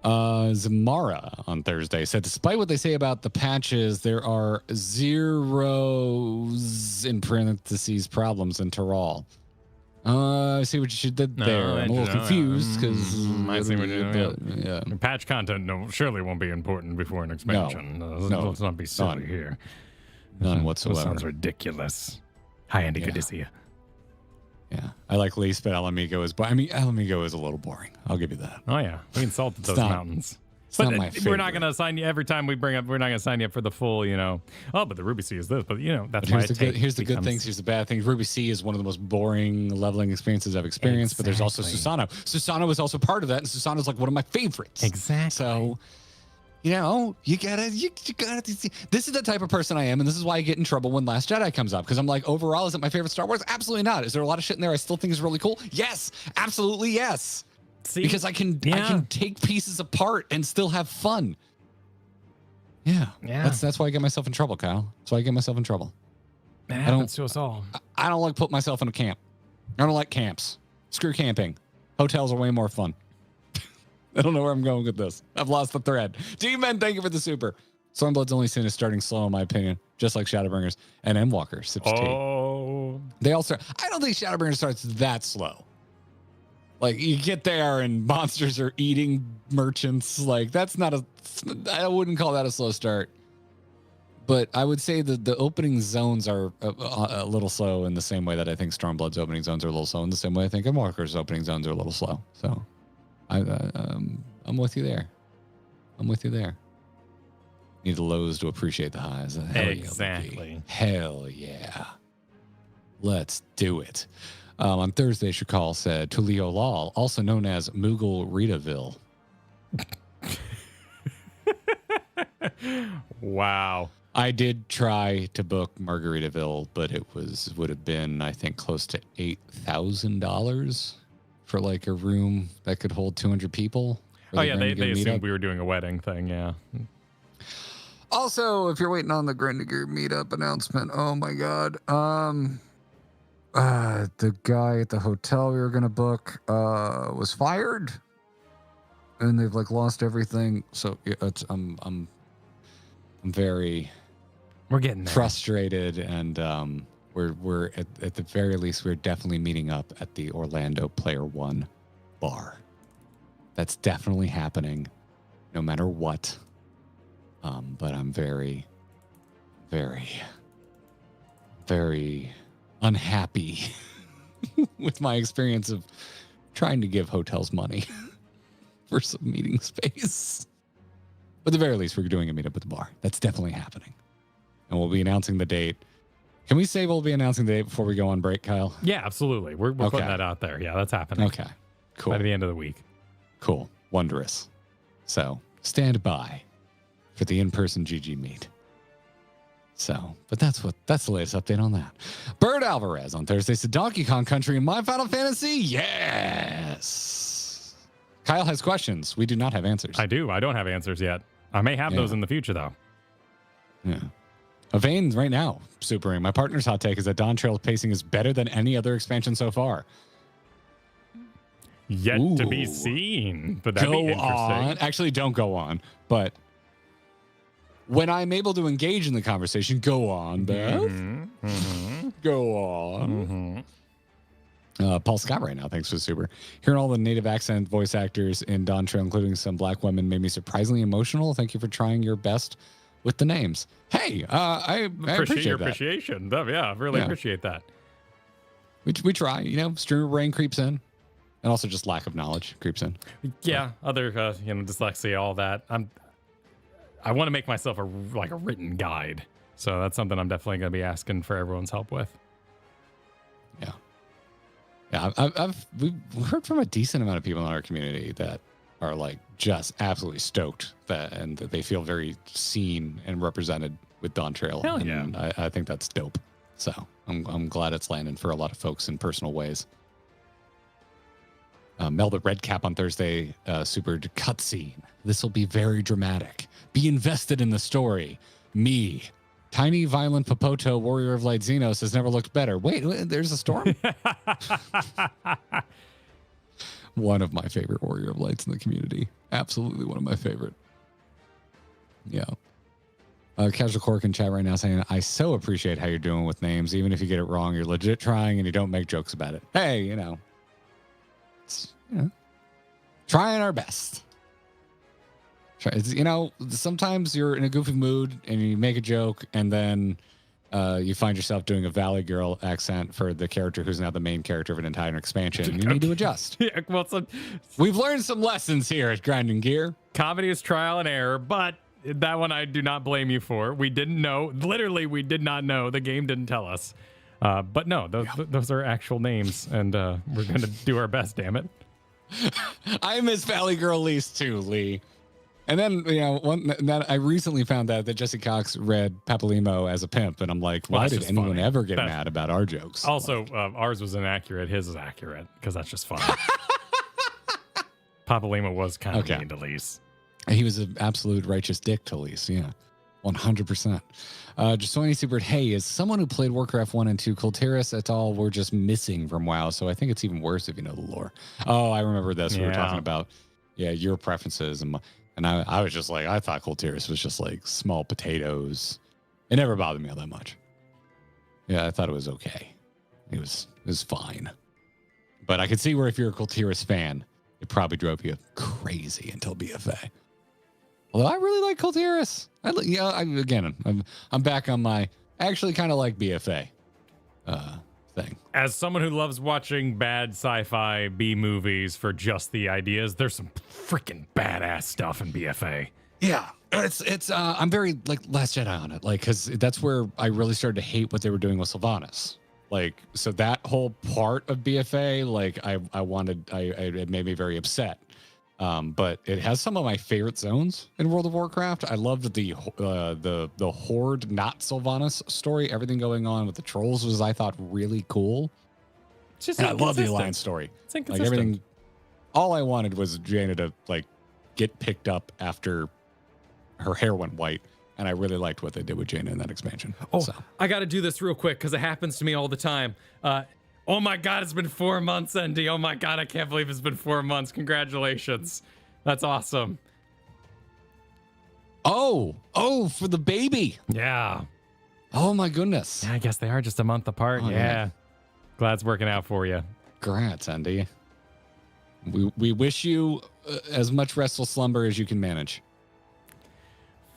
Zamara on Thursday said, despite what they say about the patches, there are zeros in parentheses problems in Terral. I see what you did there. I'm a little confused because I see what you're doing. Yeah. Patch content surely won't be important before an expansion. No. Let's not be silly here. None whatsoever. That sounds ridiculous. Hi, Andy. Good to see you. Yeah, I like least, but Alamigo is. I mean, Alamigo is a little boring. I'll give you that. Oh yeah, we insulted those mountains. But we're not going to assign you every time we bring up. We're not going to sign you up for the full. Oh, but the Ruby C is this. But that's why here's the good things. Here's the bad things. Ruby C is one of the most boring leveling experiences I've experienced. Exactly. But there's also Susano. Susano is also part of that, and Susano's like one of my favorites. Exactly. So. You gotta. This is the type of person I am, and this is why I get in trouble when Last Jedi comes up. Because I'm like, overall, is it my favorite Star Wars? Absolutely not. Is there a lot of shit in there I still think is really cool? Yes, absolutely yes. See? Because I can take pieces apart and still have fun. Yeah. That's why I get myself in trouble, Kyle. That's why I get myself in trouble. It happens to us all. I don't like put myself in a camp. I don't like camps. Screw camping. Hotels are way more fun. I don't know where I'm going with this. I've lost the thread. D-Men, thank you for the super. Stormblood's only sin is starting slow, in my opinion, just like Shadowbringers and Endwalker. They all start. I don't think Shadowbringers starts that slow. Like, you get there and monsters are eating merchants. Like, that's not I wouldn't call that a slow start. But I would say that the opening zones are a little slow in the same way that I think Stormblood's opening zones are a little slow, in the same way I think Endwalker's opening zones are a little slow. So. I'm with you there. Need the lows to appreciate the highs. Exactly. Hell yeah. Let's do it. On Thursday, Shakal said, Tulio Lal, also known as Moogle Ritaville. Wow. I did try to book Margaritaville, but it would have been, I think, close to $8,000. For like a room that could hold 200 people. Oh yeah, they assumed we were doing a wedding thing. Yeah. Also, if you're waiting on the Grendiger meetup announcement, oh my god, the guy at the hotel we were gonna book was fired, and they've like lost everything. So it's I'm very getting there. Frustrated and We're at the very least, we're definitely meeting up at the Orlando Player One bar. That's definitely happening, no matter what. But I'm very, very, very unhappy with my experience of trying to give hotels money for some meeting space. But at the very least, we're doing a meetup at the bar. That's definitely happening. And we'll be announcing the date. Can we say we'll be announcing the date before we go on break, Kyle? Yeah, absolutely. We're putting that out there. Yeah, that's happening. Okay, cool. By the end of the week. Cool. Wondrous. So stand by for the in-person GG meet. So, but that's the latest update on that. Bird Alvarez on Thursday said Donkey Kong Country in my Final Fantasy. Yes. Kyle has questions. We do not have answers. I do. I don't have answers yet. I may have those in the future, though. Yeah. Avane right now, supering. My partner's hot take is that Dawntrail's pacing is better than any other expansion so far. Yet to be seen, but that'd be interesting. On. Actually, don't go on. But when I'm able to engage in the conversation, go on, Beth. Go on. Paul Scott right now, thanks for the super. Hearing all the native accent voice actors in Dawntrail, including some black women, made me surprisingly emotional. Thank you for trying your best with the names. Hey, I appreciate your appreciation. Yeah, I really appreciate that. We try, streamer brain creeps in, and also just lack of knowledge creeps in. Yeah, other dyslexia, all that. I want to make myself a written guide, so that's something I'm definitely going to be asking for everyone's help with. Yeah, we've heard from a decent amount of people in our community that are like just absolutely stoked and that they feel very seen and represented with Dawntrail. Hell and yeah. I think that's dope. So I'm glad it's landing for a lot of folks in personal ways. Mel the Red Cap on Thursday, super cutscene. This will be very dramatic. Be invested in the story. Me, tiny, violent Popoto, warrior of light Xenos, has never looked better. Wait, there's a storm? One of my favorite warrior of lights in the community. Absolutely one of my favorite. Yeah. Casual Cork in chat right now saying, I so appreciate how you're doing with names. Even if you get it wrong, you're legit trying and you don't make jokes about it. Hey, it's, trying our best. Sometimes you're in a goofy mood and you make a joke and then you find yourself doing a Valley Girl accent for the character who's now the main character of an entire expansion. And you need to adjust. Yeah, well, we've learned some lessons here at Grinding Gear. Comedy is trial and error, but that one I do not blame you for. We didn't know. Literally, we did not know. The game didn't tell us. But no, those are actual names, and we're going to do our best, damn it. I miss Valley Girl Lease too, Lee. And then, that I recently found out that Jesse Cox read Papalimo as a pimp, and I'm like, why did anyone ever get mad about our jokes? Also, ours was inaccurate. His is accurate, because that's just funny. Papalimo was kind of mean to Lise. He was an absolute righteous dick to Lise, yeah. 100%. Jasoni Super, hey, as someone who played Warcraft 1 and 2, Kultiris et al. Were just missing from WoW, so I think it's even worse if you know the lore. Oh, I remember this. We were talking about, your preferences, and I was just like, I thought Kultiris was just like small potatoes. It never bothered me all that much. Yeah, I thought it was okay. It was fine. But I could see where if you're a Kultiris fan, it probably drove you crazy until BFA. Although I really like Kultiris. I'm back on my actually kind of like BFA thing. As someone who loves watching bad sci-fi B movies for just the ideas, there's some freaking badass stuff in BFA. Yeah, it's I'm very like Last Jedi on it, like because that's where I really started to hate what they were doing with Sylvanas. Like, so that whole part of BFA, like it made me very upset. But it has some of my favorite zones in World of Warcraft. I loved the Horde, not Sylvanas story. Everything going on with the trolls was, I thought, really cool. And I love the Alliance story. It's inconsistent. Like everything. All I wanted was Jaina to like get picked up after her hair went white. And I really liked what they did with Jaina in that expansion. I got to do this real quick because it happens to me all the time. Oh my God, it's been 4 months, Andy. Oh my God, I can't believe it's been 4 months. Congratulations. That's awesome. Oh, for the baby. Yeah. Oh my goodness. Yeah, I guess they are just a month apart. Yeah. Glad it's working out for you. Congrats, Andy. We wish you as much restful slumber as you can manage.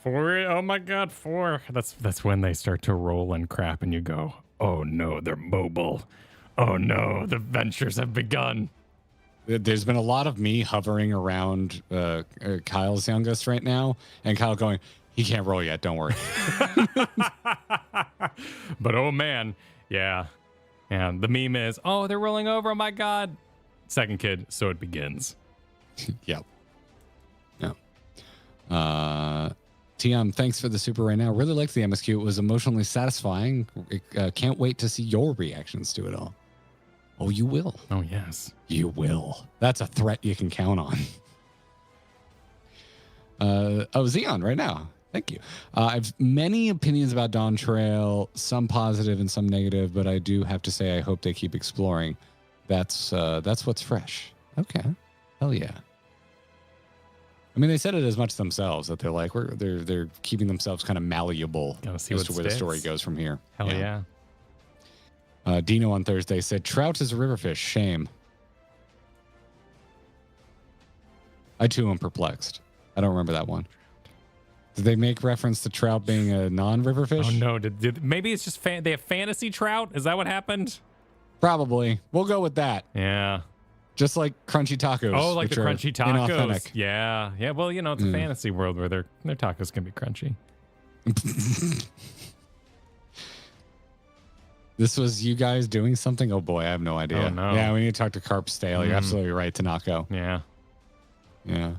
4. Oh my God, 4. That's when they start to roll and crap and you go, oh no, they're mobile. Oh no, the ventures have begun. There's been a lot of me hovering around Kyle's youngest right now, and Kyle going, he can't roll yet, don't worry. But oh man, yeah. And the meme is, oh, they're rolling over, oh my God. Second kid, so it begins. Yep. Tiam, thanks for the super right now. Really liked the MSQ. It was emotionally satisfying. Can't wait to see your reactions to it all. Oh, you will. Oh, yes. You will. That's a threat you can count on. Xeon right now. Thank you. I've many opinions about Dawntrail, some positive and some negative, but I do have to say I hope they keep exploring. That's what's fresh. Okay. Hell yeah. I mean, they said it as much themselves that they're like they're keeping themselves kind of malleable as to where the story goes from here. Hell yeah. Dino on Thursday said trout is a river fish. Shame. I too am perplexed. I don't remember that one. Did they make reference to trout being a non-river fish? Oh no! Maybe it's just they have fantasy trout. Is that what happened? Probably. We'll go with that. Yeah. Just like crunchy tacos. Oh, like the crunchy tacos. Inauthentic. Yeah. Yeah. Well, it's a fantasy world where their tacos can be crunchy. This was you guys doing something? Oh boy, I have no idea. Oh no. Yeah, we need to talk to Carp Stale. You're absolutely right, Tanako. Yeah. Yeah.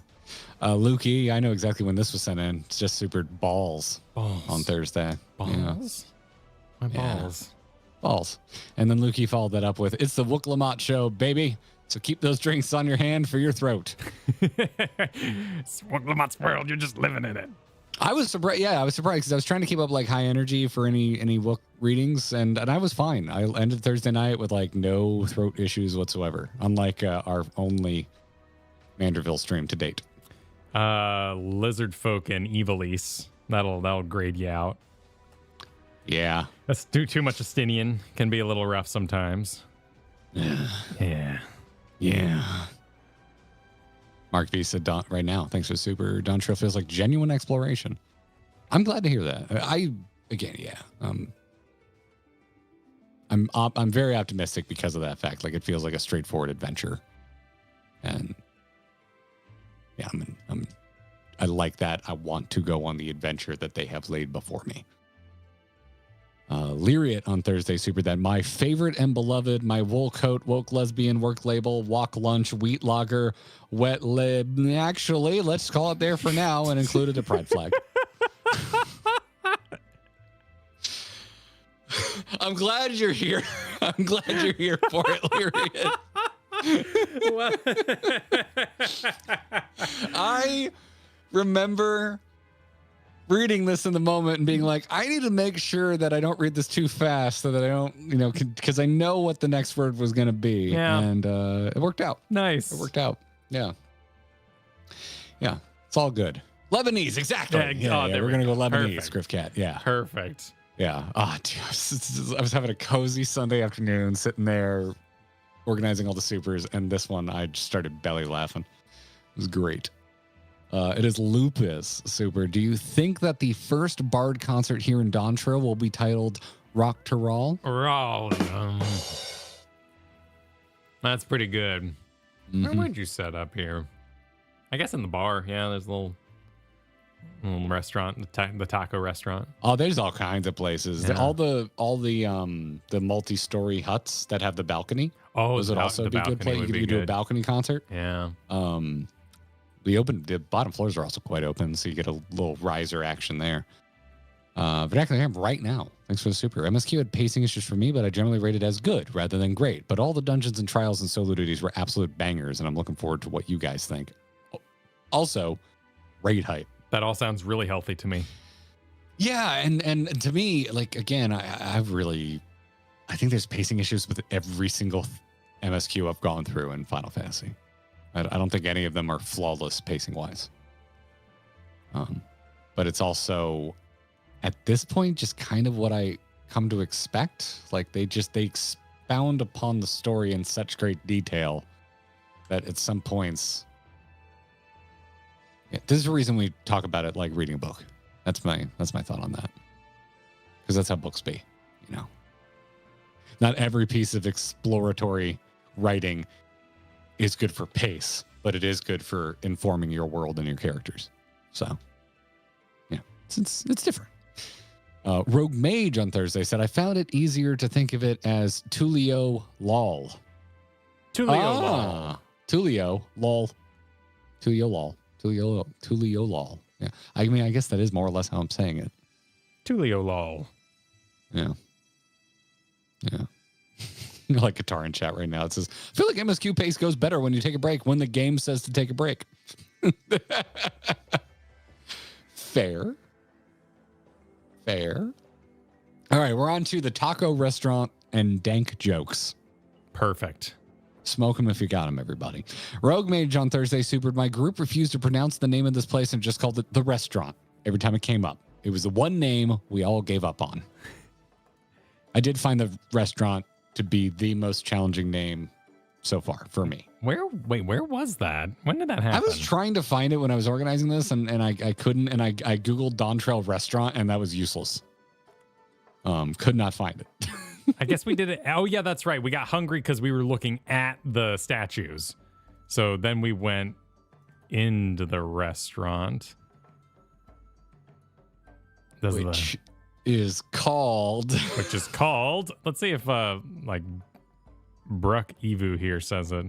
Lukey, I know exactly when this was sent in. It's just supered balls on Thursday. Balls? Yeah. My balls. Balls. And then Lukey followed that up with, it's the Wook Lamont show, baby. So keep those drinks on your hand for your throat. It's Wook Lamont's world. You're just living in it. I was surprised. Yeah, I was surprised because I was trying to keep up like high energy for any Wook readings, and I was fine. I ended Thursday night with like no throat issues whatsoever, unlike our only Manderville stream to date. Lizard folk and Evilise. That'll grade you out. Yeah. That's too much Justinian. Can be a little rough sometimes. Yeah. Mark V said right now, thanks for super. Dawntrail feels like genuine exploration. I'm glad to hear that. I'm very optimistic because of that fact. Like it feels like a straightforward adventure, and yeah, I like that. I want to go on the adventure that they have laid before me. Lyriat on Thursday super that my favorite and beloved, my wool coat, woke lesbian work label, walk lunch, wheat lager, wet lib. Actually, let's call it there for now, and included a pride flag. I'm glad you're here. I'm glad you're here for it, Lyriat. I remember reading this in the moment and being like, I need to make sure that I don't read this too fast so that I don't, because I know what the next word was going to be. Yeah. And it worked out. Nice. It worked out. Yeah. Yeah. It's all good. Lebanese, exactly. Yeah, we're going to go Lebanese, Griffcat. Yeah. Perfect. Yeah. Oh, dude, I was having a cozy Sunday afternoon sitting there organizing all the supers, and this one I just started belly laughing. It was great. It is Lupus super. Do you think that the first Bard concert here in Dawntrail will be titled Rock to Roll? That's pretty good. Mm-hmm. Where'd you set up here? I guess in the bar. Yeah, there's a little restaurant, the taco restaurant. Oh, there's all kinds of places. Yeah. All the multi-story huts that have the balcony. Oh, those would also be good place. You could do a balcony concert. Yeah. The bottom floors are also quite open, so you get a little riser action there. But actually, I am right now. Thanks for the super. MSQ had pacing issues for me, but I generally rated as good rather than great. But all the dungeons and trials and solo duties were absolute bangers, and I'm looking forward to what you guys think. Also, raid hype. That all sounds really healthy to me. Yeah, and to me, like again, I think there's pacing issues with every single MSQ I've gone through in Final Fantasy. I don't think any of them are flawless pacing wise. But it's also at this point just kind of what I come to expect. Like they expound upon the story in such great detail that at some points, yeah, this is the reason we talk about it like reading a book. That's my thought on that. Because that's how books be, Not every piece of exploratory writing is good for pace, but it is good for informing your world and your characters. So, yeah, it's different. Rogue Mage on Thursday said, I found it easier to think of it as Tulio Lol. Lol. Tulio Lol. Tulio Lol. Tulio Lol. Yeah. I mean, I guess that is more or less how I'm saying it. Tulio Lol. Yeah. Yeah. Like guitar in chat right now. It says, I feel like MSQ pace goes better when you take a break, when the game says to take a break. Fair. All right, we're on to the taco restaurant and dank jokes. Perfect. Smoke them if you got them, everybody. Rogue Mage on Thursday supered. My group refused to pronounce the name of this place and just called it the restaurant every time it came up. It was the one name we all gave up on. I did find the restaurant to be the most challenging name so far for me. Where was that? When did that happen? I was trying to find it when I was organizing this, and I couldn't, and I Googled Dawntrail restaurant, and that was useless. Could not find it. I guess we did it. Oh, yeah, that's right. We got hungry because we were looking at the statues. So then we went into the restaurant. Which is called, let's see if like Bruck Evu here says it.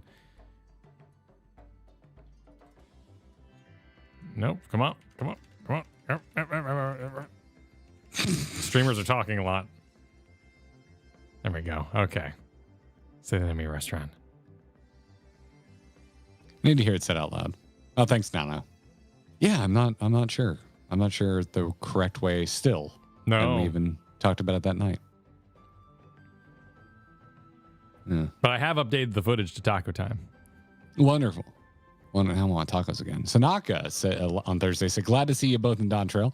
Nope. Come on. Come on. Come on. Streamers are talking a lot. There we go. Okay. Say the name of your restaurant. Need to hear it said out loud. Oh, thanks, Nana. Yeah, I'm not sure. I'm not sure the correct way still. No. And we even talked about it that night. Yeah. But I have updated the footage to taco time. Wonderful. I want tacos again. Sanaka said on Thursday, said, glad to see you both in Dawntrail.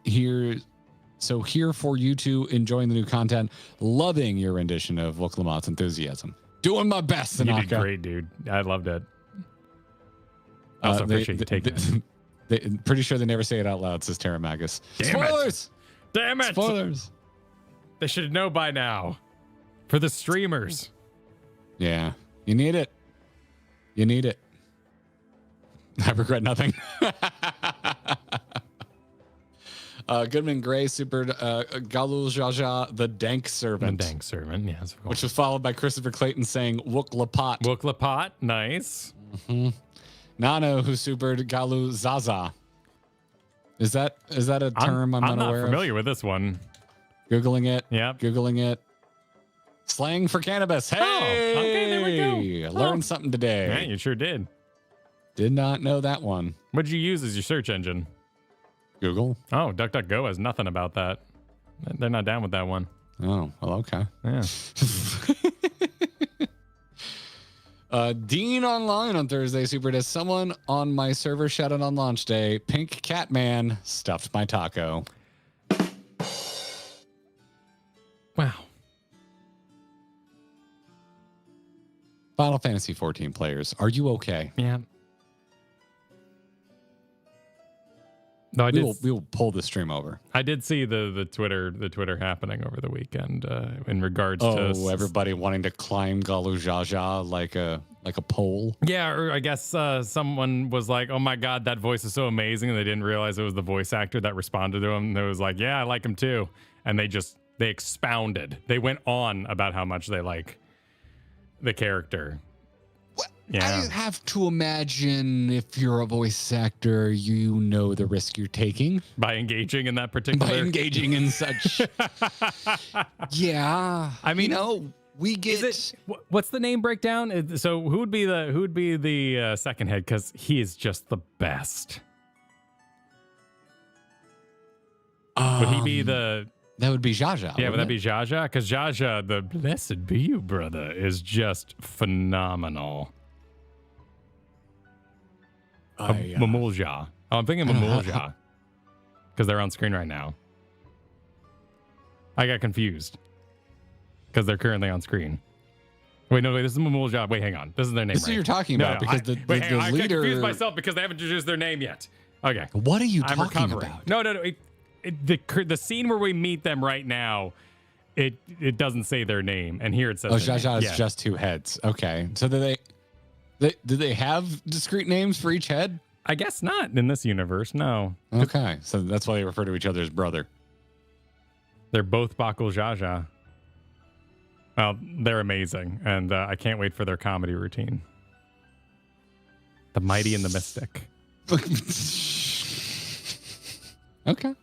Here for you two, enjoying the new content, loving your rendition of Woklamat's enthusiasm. Doing my best, Sanaka. You did great, dude. I loved it. I also appreciate you taking it. Pretty sure they never say it out loud, says Terra Magus. Spoilers! Damn it! Spoilers! They should know by now. For the streamers. Yeah. You need it. You need it. I regret nothing. Goodman Gray supered Galul Jaja, the Dank Servant. The Dank Servant, yes, of course. Which was followed by Christopher Clayton saying Woklapat. Woklapat, nice. Mm-hmm. Nano, who supered Galu Zaza. Is that a term I'm not aware of? I'm not familiar with this one. Googling it. Yep. Googling it. Slang for cannabis. Hey! Oh, okay, there we go. Learned something today. Yeah, you sure did. Did not know that one. What'd you use as your search engine? Google. Oh, DuckDuckGo has nothing about that. They're not down with that one. Oh, well, okay. Yeah. Dean Online on Thursday supered as someone on my server shouted on launch day, Pink Catman stuffed my taco. Wow. Final Fantasy 14 players, are you okay? Yeah. No, we will pull the stream over. I did see the Twitter happening over the weekend in regards to everybody wanting to climb Galu Jaja like a pole. Yeah, or I guess someone was like, "Oh my god, that voice is so amazing," and they didn't realize it was the voice actor that responded to him. And it was like, "Yeah, I like him too," and they expounded. They went on about how much they like the character. Yeah. I have to imagine if you're a voice actor, you know the risk you're taking. By engaging in that particular... By engaging in such... Yeah. I mean... we get... What's the name breakdown? So who would be the second head? Because he is just the best. Would he be the... That would be Jaja. Yeah, would that be Jaja? Because Jaja, the blessed be you, brother, is just phenomenal. Mamulja. Oh, I'm thinking Mamulja. Because they're on screen right now. I got confused. Because they're currently on screen. Wait, this is Mamulja. Wait, hang on. This is their name. This is what you're talking about. Because the leader... I got confused myself because they haven't introduced their name yet. Okay. What are you talking about? No. The scene where we meet them right now, it doesn't say their name, and here it says. Oh, Jaja is just two heads. Okay, so do they have discrete names for each head? I guess not in this universe. No. Okay, so that's why they refer to each other as brother. They're both Bakul Jaja. Well, they're amazing, and I can't wait for their comedy routine. The Mighty and the Mystic. Okay.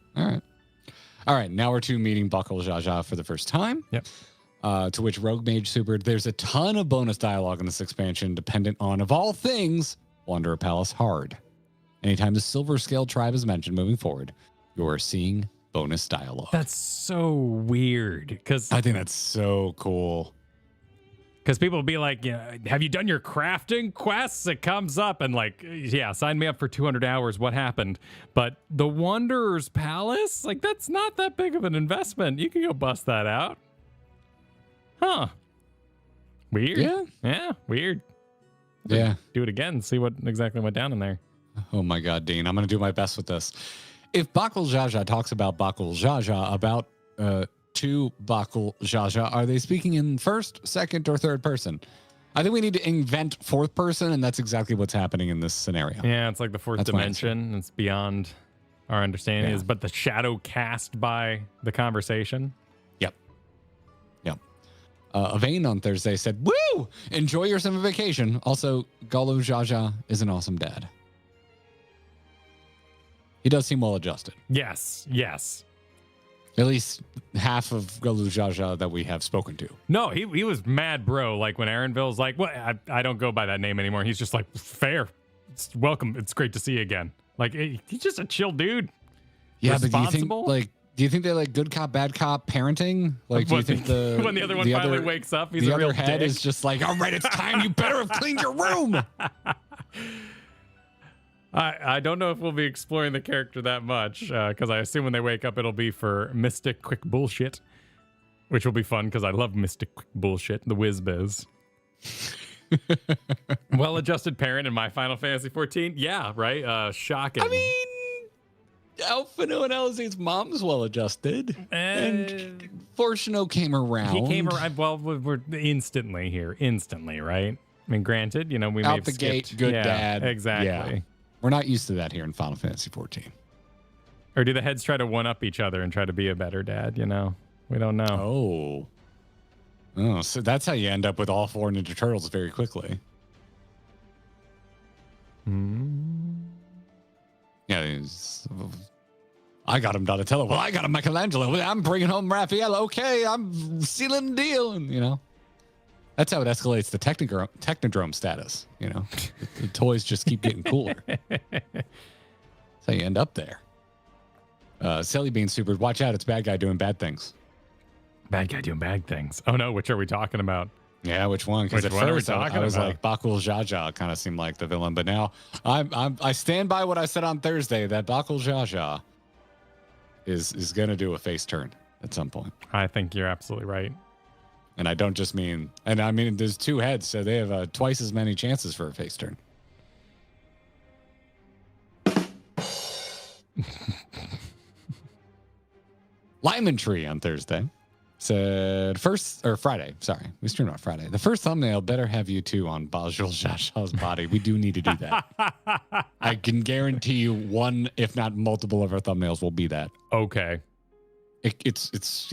All right. Now we're to meeting Bakul Jaja for the first time. Yep. To which Rogue Mage supered. There's a ton of bonus dialogue in this expansion, dependent on, of all things, Wanderer Palace Hard. Anytime the Silver Scale tribe is mentioned moving forward, you're seeing bonus dialogue. That's so weird. Because I think that's so cool. Because people will be like, have you done your crafting quests? It comes up and like, yeah, sign me up for 200 hours. What happened? But the Wanderer's Palace, like that's not that big of an investment. You can go bust that out. Huh. Weird. Yeah, weird. Yeah. Do it again. See what exactly went down in there. Oh my God, Dean. I'm going to do my best with this. If Bakul Jaja talks about Bakul Jaja, about to Bakul Jaja, are they speaking in first, second, or third person? I think we need to invent fourth person, and that's exactly what's happening in this scenario. Yeah, it's like the fourth dimension. It's beyond our understanding. Yeah. But the shadow cast by the conversation. Yep. Avane on Thursday said, "Woo! Enjoy your summer vacation. Also, Galu Jaja is an awesome dad." He does seem well adjusted. Yes. At least half of Galu Jaja that we have spoken to. No, he was mad, bro. Like when Aaronville's like, "What? I don't go by that name anymore." He's just like, "Fair, welcome. It's great to see you again." Like he's just a chill dude. Yeah, but responsible. do you think they're like good cop, bad cop parenting? Like, do you think when the other one finally wakes up, he's the a real other head dick? is just like, all right, it's time. You better have cleaned your room. I don't know if we'll be exploring the character that much because I assume when they wake up, it'll be for Mystic Quick Bullshit, which will be fun because I love Mystic Quick Bullshit, the whiz biz. Well-adjusted parent in my Final Fantasy 14. Yeah, right. Shocking. I mean, Alphino and Alizé's mom's well-adjusted, and Fortuno came around. He came around. Well, we're instantly, right? I mean, granted, we may out have the skipped. gate, good dad. Exactly. Yeah. We're not used to that here in Final Fantasy 14. Or do the heads try to one-up each other and try to be a better dad? We don't know. Oh, so that's how you end up with all 4 Ninja Turtles very quickly. Yeah, I got him Donatello. Well, I got him Michelangelo. I'm bringing home Raphael. Okay, I'm sealing the deal. And, that's how it escalates the Technodrome status. The toys just keep getting cooler. That's how you end up there. Silly Bean Super, watch out. It's bad guy doing bad things. Bad guy doing bad things. Oh, no. Which are we talking about? Yeah, which one? Because at first I was like, Bakul Jaja kind of seemed like the villain. But now I stand by what I said on Thursday, that Bakul Jaja is going to do a face turn at some point. I think you're absolutely right. And I don't just mean, and I mean, there's 2 heads, so they have twice as many chances for a face turn. Lyman Tree on Thursday said Friday. Sorry, we streamed on Friday. The first thumbnail better have you 2 on Bajul Jaja's body. We do need to do that. I can guarantee you one, if not multiple of our thumbnails will be that. Okay. It's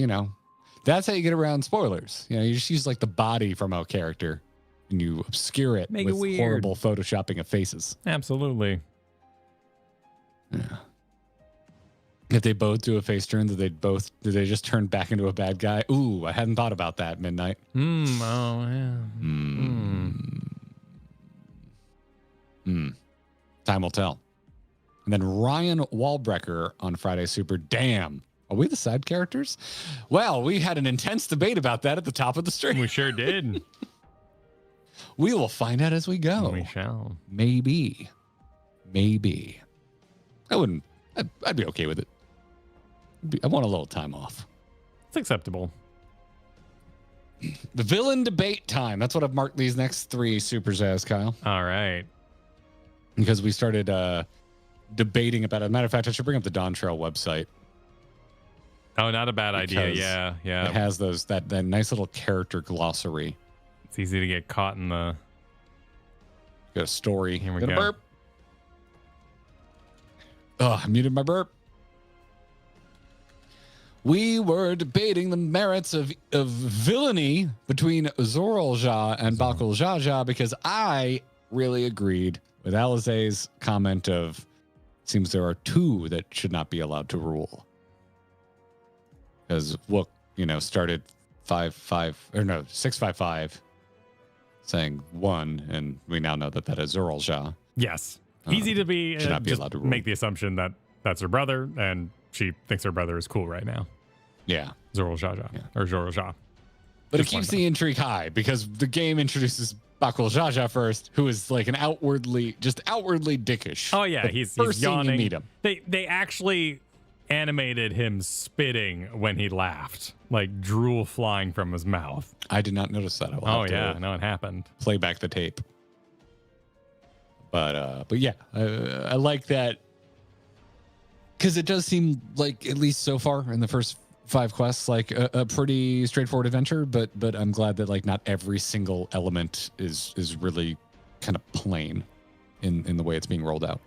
that's how you get around spoilers. You just use like the body from a character and you obscure it Make with it weird. horrible photoshopping of faces. Absolutely. Yeah. If they both do a face turn, did they just turn back into a bad guy? Ooh, I hadn't thought about that, Midnight. Oh, yeah. Time will tell. And then Ryan Walbrecker on Friday Super. Damn. Are we the side characters? Well, we had an intense debate about that at the top of the stream. We sure did. We will find out as we go. We shall. Maybe. I'd be okay with it. I want a little time off. It's acceptable. The villain debate time. That's what I've marked these next 3 supers as, Kyle. All right. Because we started debating about it. Matter of fact, I should bring up the Dawntrail website. Oh, not a bad idea. Yeah. It has that nice little character glossary. It's easy to get caught in the... Got a story. Here we Got go. a burp. Oh, I muted my burp. We were debating the merits of villainy between Zoralja and Bakul Jaja because I really agreed with Alizé's comment of seems there are 2 that should not be allowed to rule. Because Wook, started 655 saying 1, and we now know that is Zoralja. Yes. Easy to be, should not be just allowed to rule. make the assumption that that's her brother, and she thinks her brother is cool right now. Yeah. Zorul Jaja. Yeah. Or Zorul Jha. But it keeps the intrigue high because the game introduces Bakul Jaja first, who is like outwardly dickish. Oh, yeah. He's yawning. You meet him. They actually animated him spitting when he laughed, like drool flying from his mouth. I did not notice that. No, it happened. Play back the tape. But yeah, I like that because it does seem like, at least so far in the first 5 quests, like a pretty straightforward adventure. But I'm glad that like not every single element is really kind of plain in the way it's being rolled out.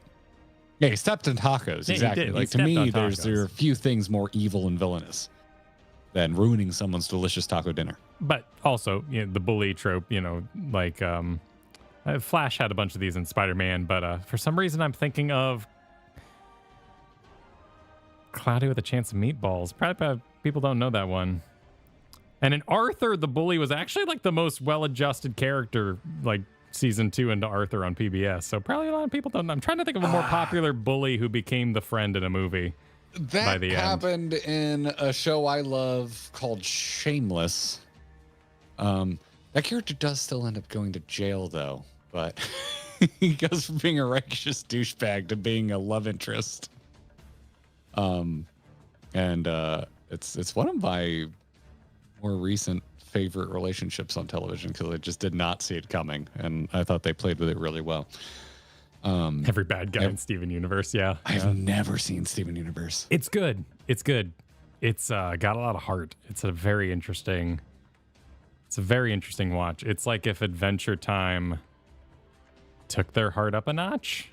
Yeah, he stepped in tacos. Yeah, exactly. Like to me, there are a few things more evil and villainous than ruining someone's delicious taco dinner. But also, the bully trope. Like Flash had a bunch of these in Spider-Man, but for some reason I'm thinking of Cloudy with a Chance of Meatballs. Probably people don't know that one. And in Arthur, the bully was actually like the most well-adjusted character, like season 2 into Arthur on PBS. So probably a lot of people don't know. I'm trying to think of a more popular bully who became the friend in a movie. That by the happened in a show I love called Shameless. That character does still end up going to jail, though. But he goes from being a righteous douchebag to being a love interest. It's one of my more recent favorite relationships on television because I just did not see it coming, and I thought they played with it really well. Every bad guy in Steven Universe, yeah. I've never seen Steven Universe. It's good. It's good. It's got a lot of heart. It's a very interesting watch. It's like if Adventure Time took their heart up a notch.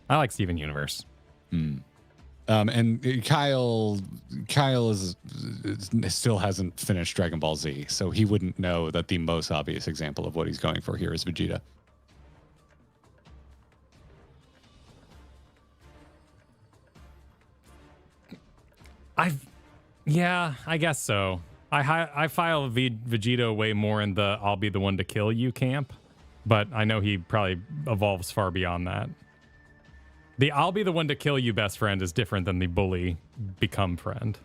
I like Steven Universe. And Kyle still hasn't finished Dragon Ball Z, so he wouldn't know that the most obvious example of what he's going for here is Vegeta. I guess so. I file Vegeta way more in the I'll be the one to kill you camp, but I know he probably evolves far beyond that. The I'll be the one to kill you best friend is different than the bully become friend.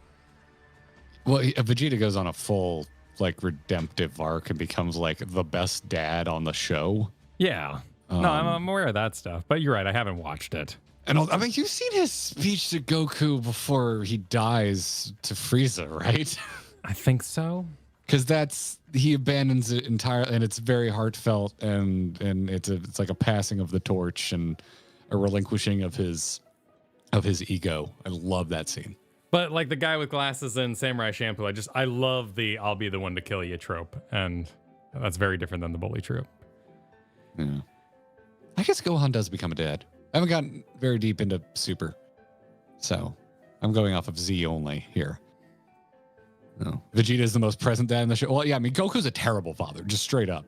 Well, Vegeta goes on a full like redemptive arc and becomes like the best dad on the show. Yeah. No, I'm aware of that stuff, but you're right. I haven't watched it. And I mean, you've seen his speech to Goku before he dies to Frieza, right? I think so. Because he abandons it entirely, and it's very heartfelt, and it's like a passing of the torch and a relinquishing of his ego. I love that scene. But like the guy with glasses and Samurai Shampoo, I love the I'll be the one to kill you trope, and that's very different than the bully trope. Yeah. I guess Gohan does become a dad. I haven't gotten very deep into Super, so I'm going off of Z only here. No. Vegeta is the most present dad in the show. Well, yeah, I mean, Goku's a terrible father, just straight up.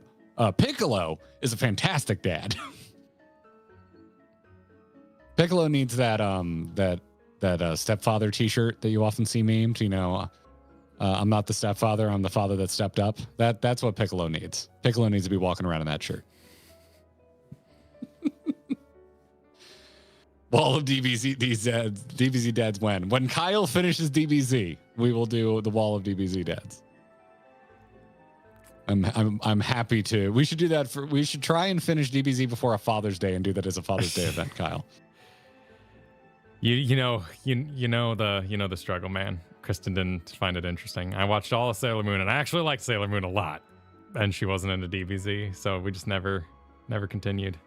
Piccolo is a fantastic dad. Piccolo needs that stepfather T-shirt that you often see memed. You know, I'm not the stepfather, I'm the father that stepped up. That's what Piccolo needs. Piccolo needs to be walking around in that shirt. Wall of DBZ dads when Kyle finishes DBZ, we will do the wall of DBZ dads. I'm happy to. We should do that we should try and finish DBZ before a Father's Day and do that as a Father's Day event, Kyle. You know the struggle, man. Kristen didn't find it interesting. I watched all of Sailor Moon, and I actually liked Sailor Moon a lot, and she wasn't into DBZ, so we just never continued.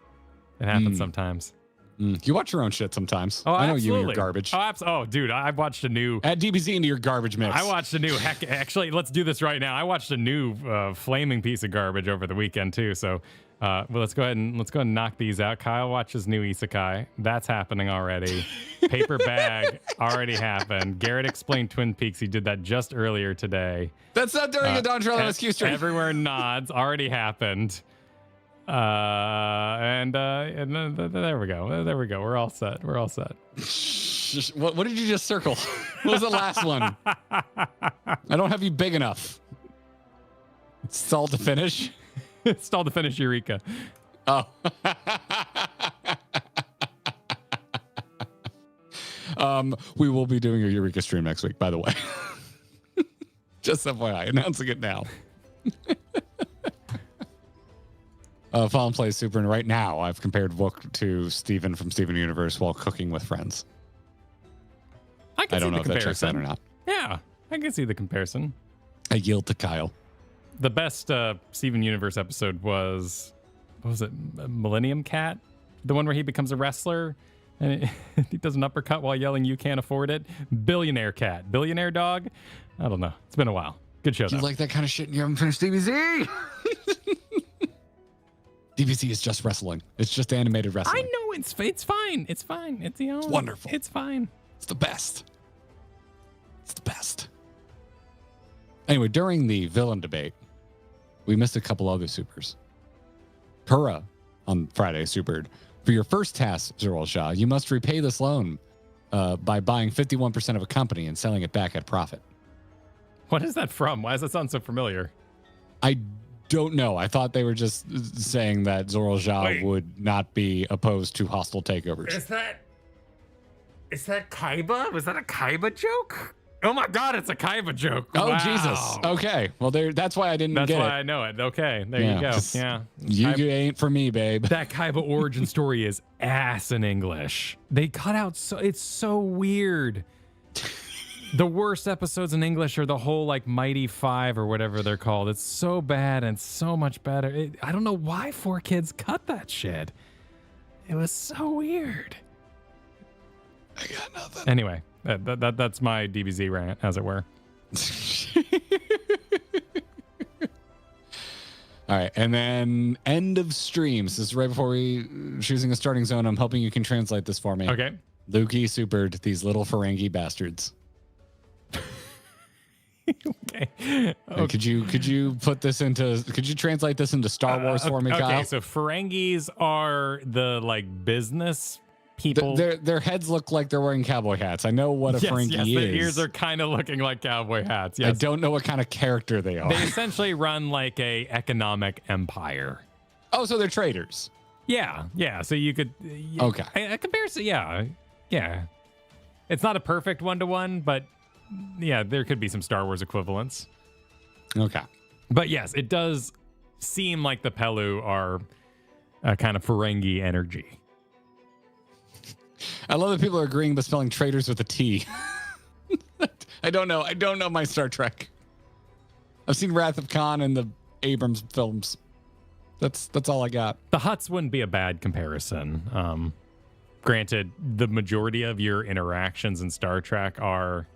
It happens sometimes. You watch your own shit sometimes. Oh, I know absolutely. you and your garbage. Oh, dude, I watched a new... Add DBZ into your garbage mix. I watched a new... Actually, let's do this right now. I watched a new flaming piece of garbage over the weekend, too. So, well, let's go ahead and knock these out. Kyle watches new Isekai. That's happening already. Paper Bag already happened. Garrett explained Twin Peaks. He did that just earlier today. That's not during a Dawntrail MSQ stream. Everywhere nods. Already happened. And there we go. There we go. We're all set. What did you just circle? What was the last one? I don't have you big enough. Stall to finish? Stall to finish Eureka. Oh. We will be doing a Eureka stream next week, by the way. Just FYI, announcing it now. Fallen plays Super, and right now I've compared Wook to Steven from Steven Universe while cooking with friends. I don't know if that checks out or not. Yeah, I can see the comparison. I yield to Kyle. The best Steven Universe episode was, what was it, Millennium Cat? The one where he becomes a wrestler and he does an uppercut while yelling, "You can't afford it." Billionaire Cat. Billionaire Dog? I don't know. It's been a while. Good show, though. You like that kind of shit and you haven't finished DBZ? DBZ is just wrestling. It's just animated wrestling. I know it's fine. It's fine. It's wonderful. It's fine. It's the best. It's the best. Anyway, during the villain debate, we missed a couple other supers. Kura on Friday supered. For your first task, Zerul Shah, you must repay this loan. by buying 51% of a company and selling it back at profit. What is that from? Why does that sound so familiar? I don't know. I thought they were just saying that Zoral Zha would not be opposed to hostile takeovers. Is that Kaiba? Was that a Kaiba joke? Oh my God, it's a Kaiba joke. Oh, wow. Jesus. Okay. Well, that's why I didn't get it. That's why I know it. Okay. There you go. Yeah. You ain't for me, babe. That Kaiba origin story is ass in English. They cut out it's so weird. The worst episodes in English are the whole like Mighty Five or whatever they're called. It's so bad and so much better. I don't know why 4Kids cut that shit. It was so weird. I got nothing. Anyway, that's my DBZ rant, as it were. All right, and then end of streams. This is right before we choosing a starting zone. I'm hoping you can translate this for me. Okay. Luki supered these little Ferengi bastards. Okay. Could you put this into? Could you translate this into Star Wars for me, Kyle? Okay, so Ferengis are the like business people. Their heads look like they're wearing cowboy hats. I know what a Ferengi is. Their ears are kind of looking like cowboy hats. Yes. I don't know what kind of character they are. They essentially run like a economic empire. Oh, so they're traders. Yeah. So you could. Okay. A comparison. Yeah. It's not a perfect 1-to-1, but yeah, there could be some Star Wars equivalents. Okay. But yes, it does seem like the Pelu are a kind of Ferengi energy. I love that people are agreeing but spelling traders with a T. I don't know my Star Trek. I've seen Wrath of Khan and the Abrams films. That's all I got. The Hutts wouldn't be a bad comparison. Granted, the majority of your interactions in Star Trek are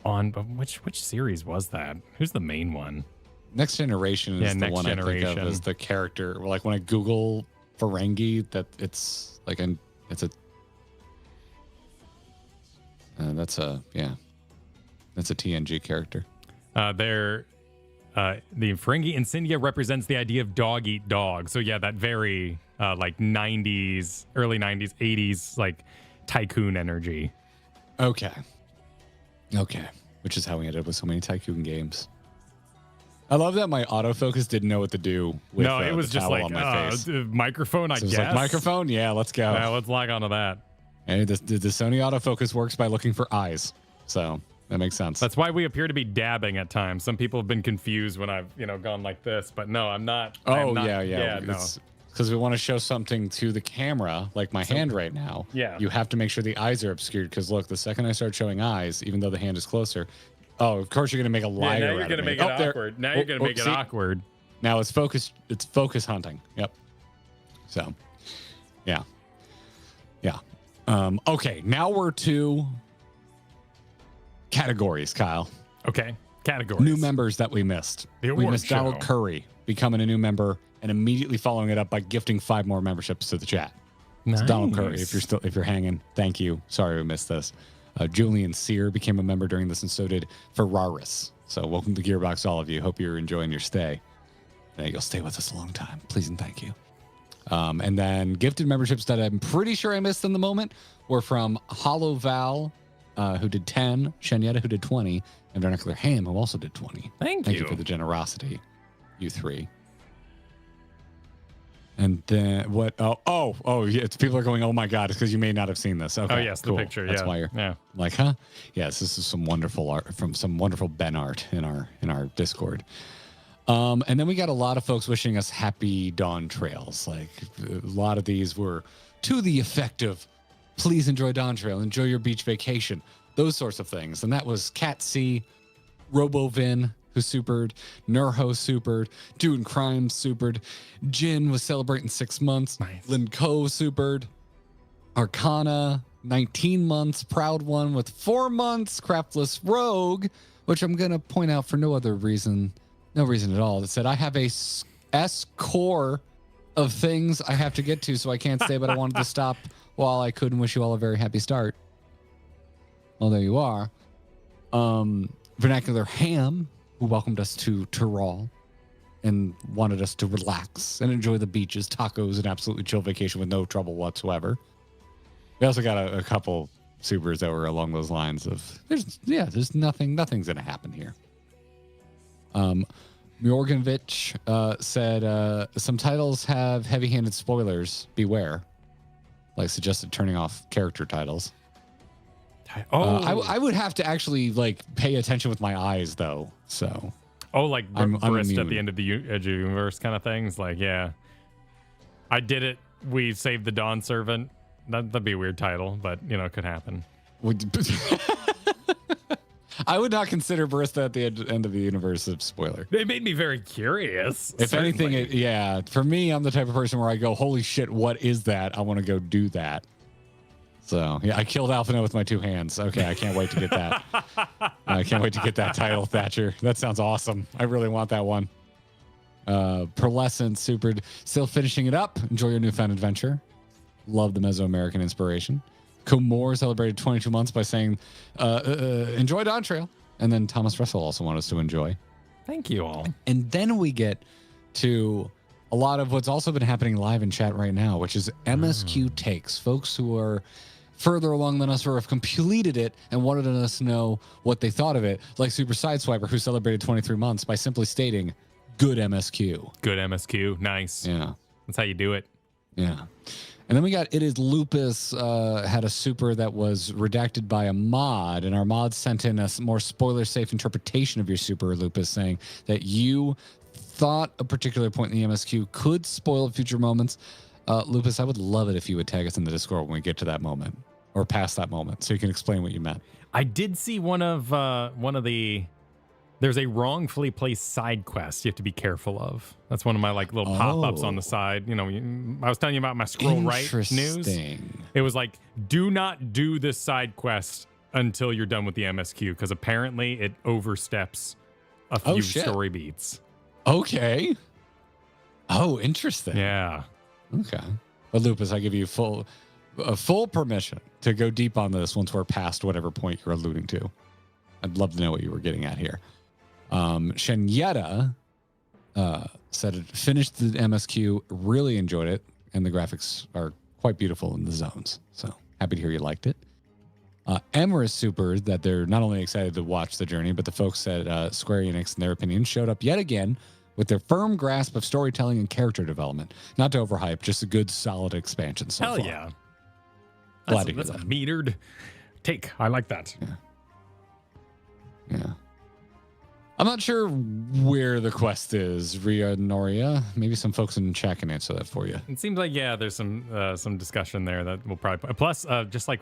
on which series was that? Who's the main one? Next Generation is the one I think of as the character. Like when I Google Ferengi, that it's like that's a TNG character. The Ferengi insignia represents the idea of dog eat dog. So yeah, that very like 90s, early 90s, 80s like tycoon energy. Okay. Which is how we ended up with so many tycoon games. I love that my autofocus didn't know what to do with it was the just towel like on my face. Microphone, I guess. Like microphone? Yeah, let's go. Yeah, let's log onto that. And the Sony autofocus works by looking for eyes. So that makes sense. That's why we appear to be dabbing at times. Some people have been confused when I've, gone like this, but no, I'm not. Yeah. No. Because we want to show something to the camera, like my hand right now. Yeah. You have to make sure the eyes are obscured. Because look, the second I start showing eyes, even though the hand is closer, of course you're going to make a liar. Now you're going to make it awkward. Now you're going to make it awkward. Now it's focus. It's focus hunting. Yep. So, yeah. Okay. Now we're to categories, Kyle. Okay. Categories. New members that we missed. We missed Donald Curry becoming a new member and immediately following it up by gifting 5 more memberships to the chat. Nice. It's Donald Curry. If you're hanging, thank you. Sorry we missed this. Julian Sear became a member during this, and so did Ferraris. So welcome to Gearbox, all of you. Hope you're enjoying your stay. And you'll stay with us a long time. Please and thank you. And then gifted memberships that I'm pretty sure I missed in the moment were from Hollow Val, who did 10, Shenyetta, who did 20, and Vernacular Ham, who also did 20. Thank you for the generosity, you 3. And then what? Oh, yeah. People are going, oh my God, it's because you may not have seen this. Okay, oh, yes, cool. The picture. That's why you're like, huh? Yes, this is some wonderful art from some wonderful Ben art in our Discord. And then we got a lot of folks wishing us happy Dawn Trails. Like a lot of these were to the effect of, please enjoy Dawn Trail, enjoy your beach vacation, those sorts of things. And that was Cat C, RoboVin, who supered, Nurho supered, Doing Crime supered, Jin was celebrating 6 months, nice. Lin Ko supered, Arcana 19 months, Proud One with 4 months, Craftless Rogue, which I'm gonna point out for no reason at all. That said, I have a S core of things I have to get to, so I can't stay, but I wanted to stop while I could and wish you all a very happy start. Well, there you are. Vernacular Ham, who welcomed us to Tyrol and wanted us to relax and enjoy the beaches, tacos, and absolutely chill vacation with no trouble whatsoever. We also got a couple supers that were along those lines of there's nothing's gonna happen here. Mjorgenvich said some titles have heavy-handed spoilers. Beware. Like suggested turning off character titles. I would have to actually like pay attention with my eyes though. So like I'm Barista at the end of the Edge of the Universe kind of things. Like, yeah, I did it. We saved the Dawn Servant. That'd be a weird title, but it could happen. I would not consider Barista at the end of the universe a spoiler. It made me very curious. If anything, for me, I'm the type of person where I go, holy shit, what is that? I want to go do that. So, yeah, I killed Alphino with my 2 hands. Okay, I can't wait to get that. I can't wait to get that title, Thatcher. That sounds awesome. I really want that one. Pearlescent, super, still finishing it up. Enjoy your newfound adventure. Love the Mesoamerican inspiration. Comore celebrated 22 months by saying, enjoy Dawntrail. And then Thomas Russell also wanted us to enjoy. Thank you all. And then we get to a lot of what's also been happening live in chat right now, which is MSQ takes. Folks who are further along than us or have completed it and wanted us to know what they thought of it, like Super Sideswiper, who celebrated 23 months by simply stating, good MSQ. Good MSQ. Nice. Yeah. That's how you do it. Yeah. And then we got It Is Lupus had a super that was redacted by a mod, and our mod sent in a more spoiler-safe interpretation of your super, Lupus, saying that you thought a particular point in the MSQ could spoil future moments. Lupus, I would love it if you would tag us in the Discord when we get to that moment or past that moment, so you can explain what you meant. I did see one of the. There's a wrongfully placed side quest you have to be careful of. That's one of my like little pop-ups on the side. I was telling you about my scroll right news. It was like, do not do this side quest until you're done with the MSQ, because apparently it oversteps a few story beats. Okay. Oh, interesting. Yeah. Okay. But Lupus, I give you full permission to go deep on this once we're past whatever point you're alluding to. I'd love to know what you were getting at here. Shenyetta said it finished the MSQ, really enjoyed it, and the graphics are quite beautiful in the zones. So happy to hear you liked it. Emmer is super that they're not only excited to watch the journey, but the folks at Square Enix, in their opinion, showed up yet again with their firm grasp of storytelling and character development. Not to overhype, just a good, solid expansion so far. Hell yeah. Glad to hear that's that. a metered take. I like that. Yeah. I'm not sure where the quest is, Ria Noria. Maybe some folks in chat can answer that for you. It seems like, there's some discussion there that we'll probably... Plus, just like,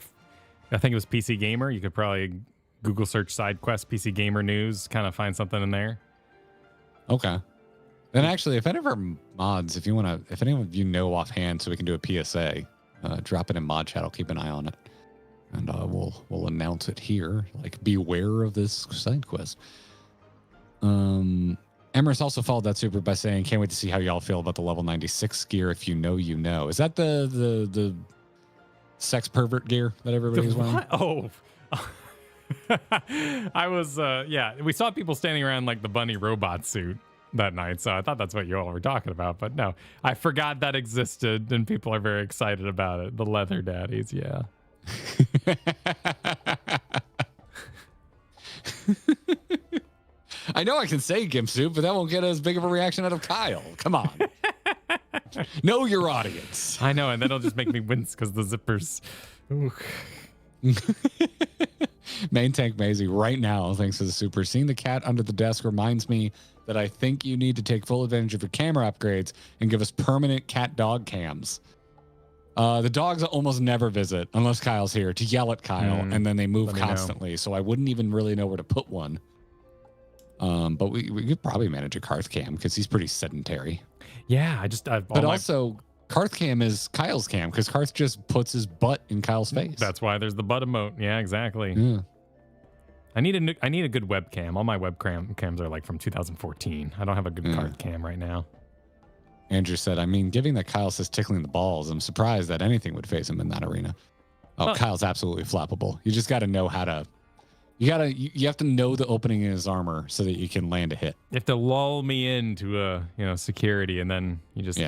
I think it was PC Gamer, you could probably Google search side quest PC Gamer news, kind of find something in there. Okay. And actually, if any of our mods, if any of you know offhand so we can do a PSA, drop it in mod chat. I'll keep an eye on it. And we'll announce it here. Like, beware of this side quest. Emrys also followed that super by saying, can't wait to see how y'all feel about the level 96 gear. If you know, you know. Is that the sex pervert gear that everybody's wearing? Oh. I was, we saw people standing around like the bunny robot suit that night, so I thought that's what you all were talking about. But no, I forgot that existed, and people are very excited about it. The leather daddies, yeah. I know I can say Gimp Soup, but that won't get as big of a reaction out of Kyle. Come on. Know your audience. I know, and that'll just make me wince because the zippers. Main Tank Maisie right now, thanks to the super. Seeing the cat under the desk reminds me that I think you need to take full advantage of your camera upgrades and give us permanent cat dog cams. The dogs almost never visit unless Kyle's here to yell at Kyle, and then they move constantly. So I wouldn't even really know where to put one. But we could probably manage a Karth cam because he's pretty sedentary. Yeah, also Karth cam is Kyle's cam because Karth just puts his butt in Kyle's face. That's why there's the butt emote. Yeah, exactly. Yeah. I need a good webcam. All my webcams are like from 2014. I don't have a good Karth cam right now. Andrew said, I mean, given that Kyle says tickling the balls, I'm surprised that anything would face him in that arena. Kyle's absolutely flappable. You just got to know how to. You have to know the opening in his armor so that you can land a hit. You have to lull me into security, and then you just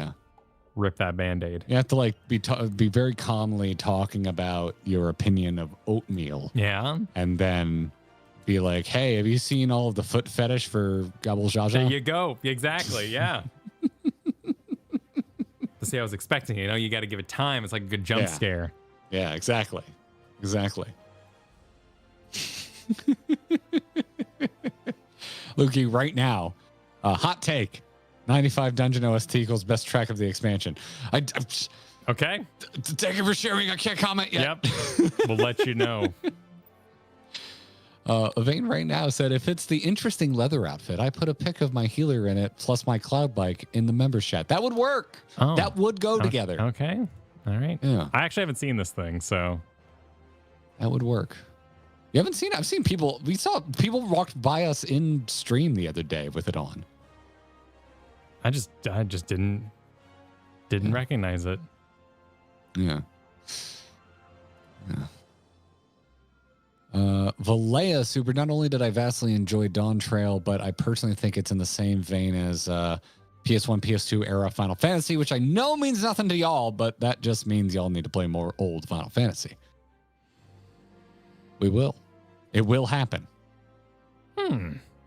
rip that Band-Aid. You have to like be very calmly talking about your opinion of oatmeal. Yeah. And then be like, hey, have you seen all of the foot fetish for Gobble Jaja? There you go. Exactly. Yeah. See, I was expecting it. You know, you got to give it time. It's like a good jump scare. Yeah, exactly. Lukey, right now, hot take. 95 Dungeon OST equals best track of the expansion. Okay. Thank you for sharing. I can't comment yet. Yep. We'll let you know. Evane right now said, if it's the interesting leather outfit, I put a pic of my healer in it plus my cloud bike in the members chat. That would work. Oh. That would go together. Okay. All right. Yeah. I actually haven't seen this thing, so. That would work. You haven't seen it? I've seen people. We saw people walked by us in stream the other day with it on. I just didn't recognize it. Yeah. Valea Super, not only did I vastly enjoy Dawntrail, but I personally think it's in the same vein as PS1, PS2 era Final Fantasy, which I know means nothing to y'all, but that just means y'all need to play more old Final Fantasy. We will. It will happen.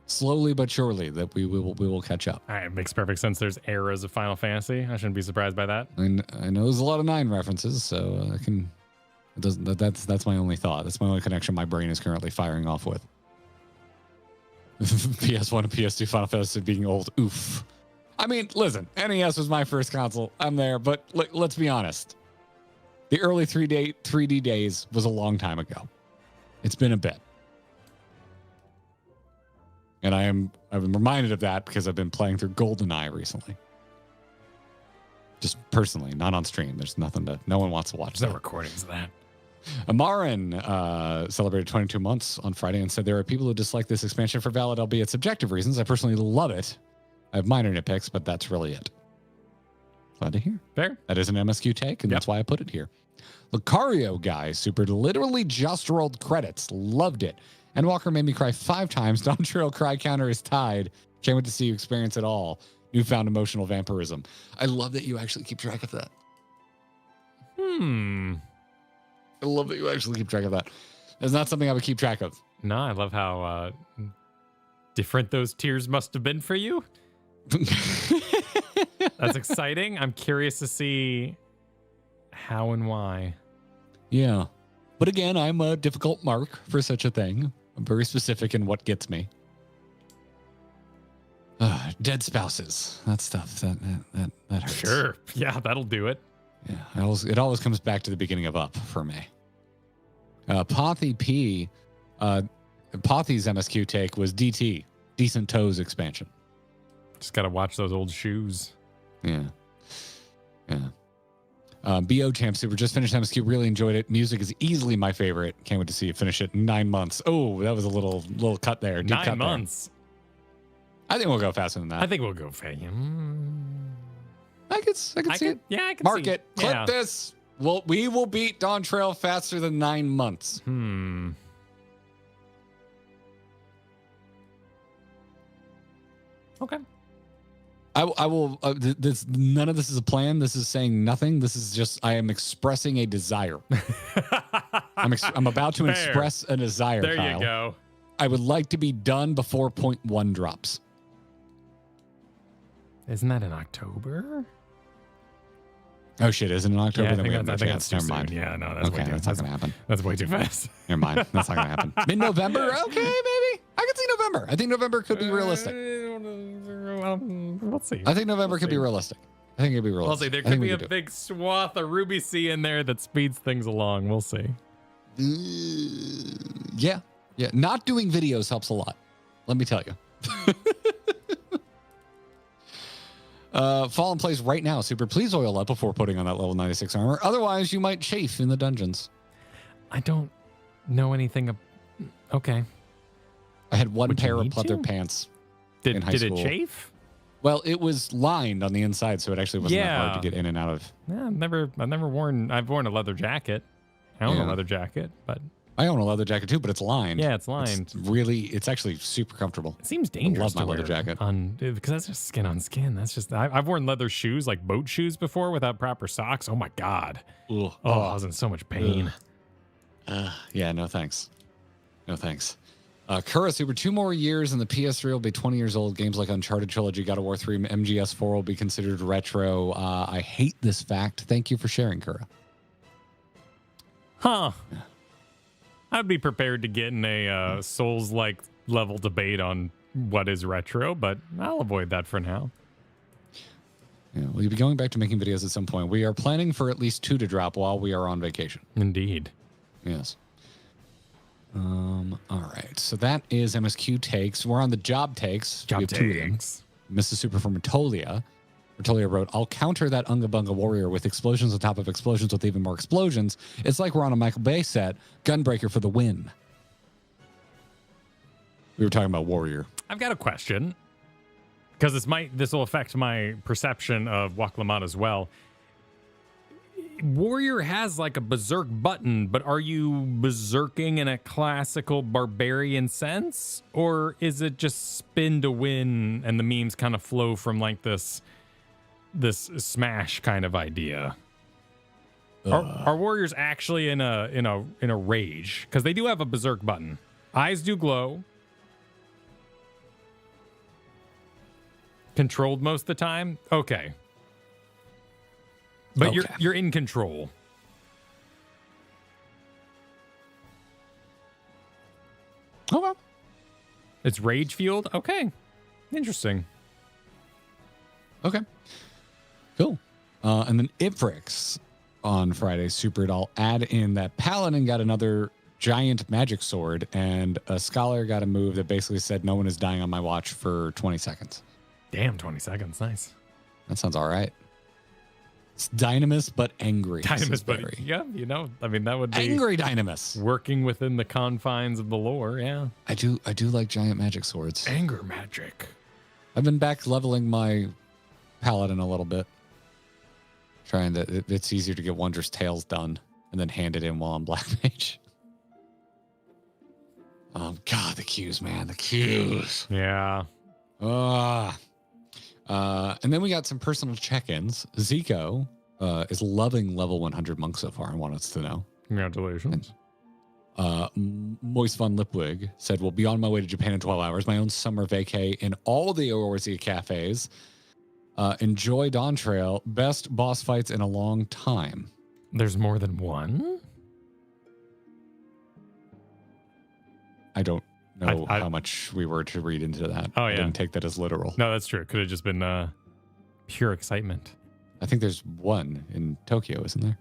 Slowly but surely that we will catch up. All right, it makes perfect sense. There's eras of Final Fantasy. I shouldn't be surprised by that. And I know there's a lot of 9 references, so I can. It doesn't. That's my only thought. That's my only connection my brain is currently firing off with. PS1 and PS2 Final Fantasy being old. Oof. I mean, listen. NES was my first console. I'm there, but let's be honest. The early 3D days was a long time ago. It's been a bit. And I'm reminded of that because I've been playing through GoldenEye recently. Just personally, not on stream. There's no one wants to watch There's that. no recordings of that. Amarin celebrated 22 months on Friday and said there are people who dislike this expansion for valid, albeit subjective reasons. I personally love it. I have minor nitpicks, but that's really it. Glad to hear. Fair. That is an MSQ take, and that's why I put it here. Lucario guy, super, literally just rolled credits. Loved it. And Walker made me cry 5 times. Dawntrail cry counter is tied. Can't wait to see you experience it all. Newfound emotional vampirism. I love that you actually keep track of that. I love that you actually keep track of that. It's not something I would keep track of. No, I love how different those tears must have been for you. That's exciting. I'm curious to see how and why. Yeah. But again, I'm a difficult mark for such a thing. I'm very specific in what gets me. Dead spouses. That stuff. That hurts. Sure. Yeah, that'll do it. Yeah. It always comes back to the beginning of Up for me. Pothy P. Pothy's MSQ take was DT. Decent Toes expansion. Just got to watch those old shoes. Yeah. BO Champ Super just finished MSQ. Really enjoyed it. Music is easily my favorite. Can't wait to see you finish it in 9 months. Oh, that was a little cut there. Deep 9 cut months. There. I think we'll go faster than that. I think we'll go faster. I could see it. Yeah, I can Mark see it. Clip this. We will beat Dawntrail faster than 9 months. Okay. I will. None of this is a plan. This is saying nothing. This is just I am expressing a desire. I'm about to express a desire. There Kyle. you go. I would like to be done before 0.1 drops. Isn't that in October? Oh shit! Isn't it in October? Yeah, Then we have no I think chance. that's Never mind. Yeah, no, that's okay. That's not gonna happen. That's way too fast. Never mind. That's not gonna happen. Mid-November? Okay, maybe. I can see November. I think November could be realistic. We'll see. I think November could be realistic. I think it'd be realistic. We'll see. There could be a big swath of Ruby C in there that speeds things along. We'll see. Yeah. Not doing videos helps a lot. Let me tell you. Fall in place right now. Super, please oil up before putting on that level 96 armor. Otherwise, you might chafe in the dungeons. I don't know anything. Okay. I had one Would you pair of need pleather to? pants. Did in high school. it chafe? Well, it was lined on the inside, so it actually wasn't that hard to get in and out of. Yeah, I've never worn a leather jacket. I own a leather jacket, but I own a leather jacket too, but it's lined. Yeah, it's lined. It's actually super comfortable. It seems dangerous. I love my leather jacket because that's just skin on skin. That's just I've worn leather shoes, like boat shoes, before without proper socks. Oh my god. Ugh. Oh, I was in so much pain. Yeah, no thanks. No thanks. Kura Super, 2 more years and the PS3 will be 20 years old. Games like Uncharted Trilogy, God of War 3, MGS4 will be considered retro. I hate this fact. Thank you for sharing, Kura. Huh. I'd be prepared to get in a Souls-like level debate on what is retro, but I'll avoid that for now. Yeah, we'll be going back to making videos at some point. We are planning for at least 2 to drop while we are on vacation. Indeed. Yes. All right. So that is MSQ takes. We're on the job takes. Job takes. Mrs. Super from Matolia. Matolia wrote, I'll counter that Unga Bunga Warrior with explosions on top of explosions with even more explosions. It's like we're on a Michael Bay set. Gunbreaker for the win. We were talking about Warrior. I've got a question, because this will affect my perception of Waklamata as well. Warrior has like a berserk button, but are you berserking in a classical barbarian sense? Or is it just spin to win and the memes kind of flow from like this smash kind of idea? Are warriors actually in a rage? Because they do have a berserk button. Eyes do glow. Controlled most of the time? Okay. But okay. you're in control. Okay. It's rage fueled? Okay. Interesting. Okay. Cool. And then Iprix on Friday supered. I'll add in that Paladin got another giant magic sword, and a Scholar got a move that basically said no one is dying on my watch for 20 seconds. Damn, 20 seconds. Nice. That sounds all right. It's Dynamis, but angry. Dynamis, but yeah, I mean, that would be angry Dynamis. Working within the confines of the lore, yeah. I do like giant magic swords. Anger magic. I've been back leveling my Paladin a little bit. It's easier to get Wondrous Tales done and then hand it in while I'm Black Mage. God, the queues, man. The queues. Yeah. And then we got some personal check-ins. Zico is loving level 100 monk so far and wants us to know. Congratulations. Moist Von Lipwig said, we'll be on my way to Japan in 12 hours. My own summer vacay in all the Eorzea cafes. Enjoy Dawntrail. Best boss fights in a long time. There's more than one? I don't know how much we were to read into that. Oh, yeah. I didn't take that as literal. No, that's true. Could have just been pure excitement. I think there's one in Tokyo, isn't there?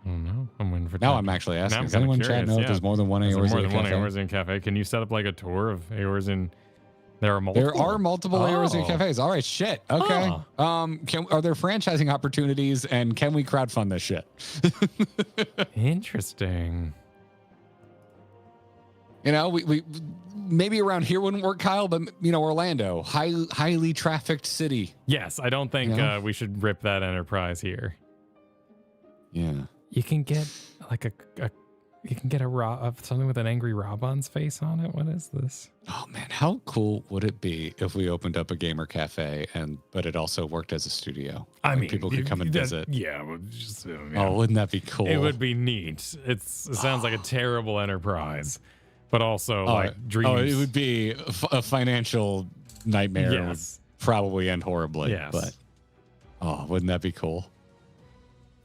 I don't know. I'm waiting for now I'm actually asking. Does anyone chat know if there's more than one Eorzea cafe? Can you set up like a tour of Eorzea? There are multiple. There are multiple Eorzea cafes. All right, shit. Okay. Are there franchising opportunities, and can we crowdfund this shit? Interesting. We maybe around here wouldn't work, Kyle, but Orlando, highly trafficked city. Yes, I don't think we should rip that enterprise here. Yeah. You can get like something with an angry Robon's face on it. What is this? Oh man, how cool would it be if we opened up a gamer cafe but it also worked as a studio? I mean, people could come and visit. Yeah, Oh, wouldn't that be cool? It would be neat. It sounds like a terrible enterprise, but also dreams. Oh, it would be a financial nightmare. Yes. It would probably end horribly. Yes. But wouldn't that be cool?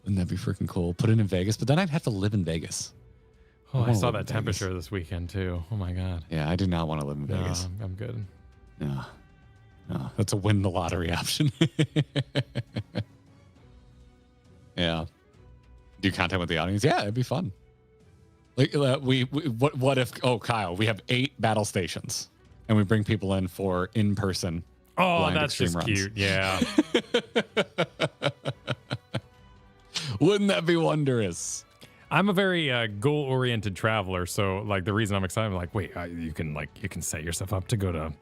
Wouldn't that be freaking cool? Put it in Vegas, but then I'd have to live in Vegas. Oh, I saw that temperature this weekend too. Oh my God. Yeah, I do not want to live in Vegas. No, I'm good. No, that's a win the lottery option. Yeah. Do content with the audience? Yeah, it'd be fun. Like what if? Oh, Kyle, we have 8 battle stations, and we bring people in for in-person. Oh, that's just runs. cute. Yeah. Wouldn't that be wondrous? I'm a very goal-oriented traveler, so like the reason I'm excited, I'm like, wait, you can set yourself up to go to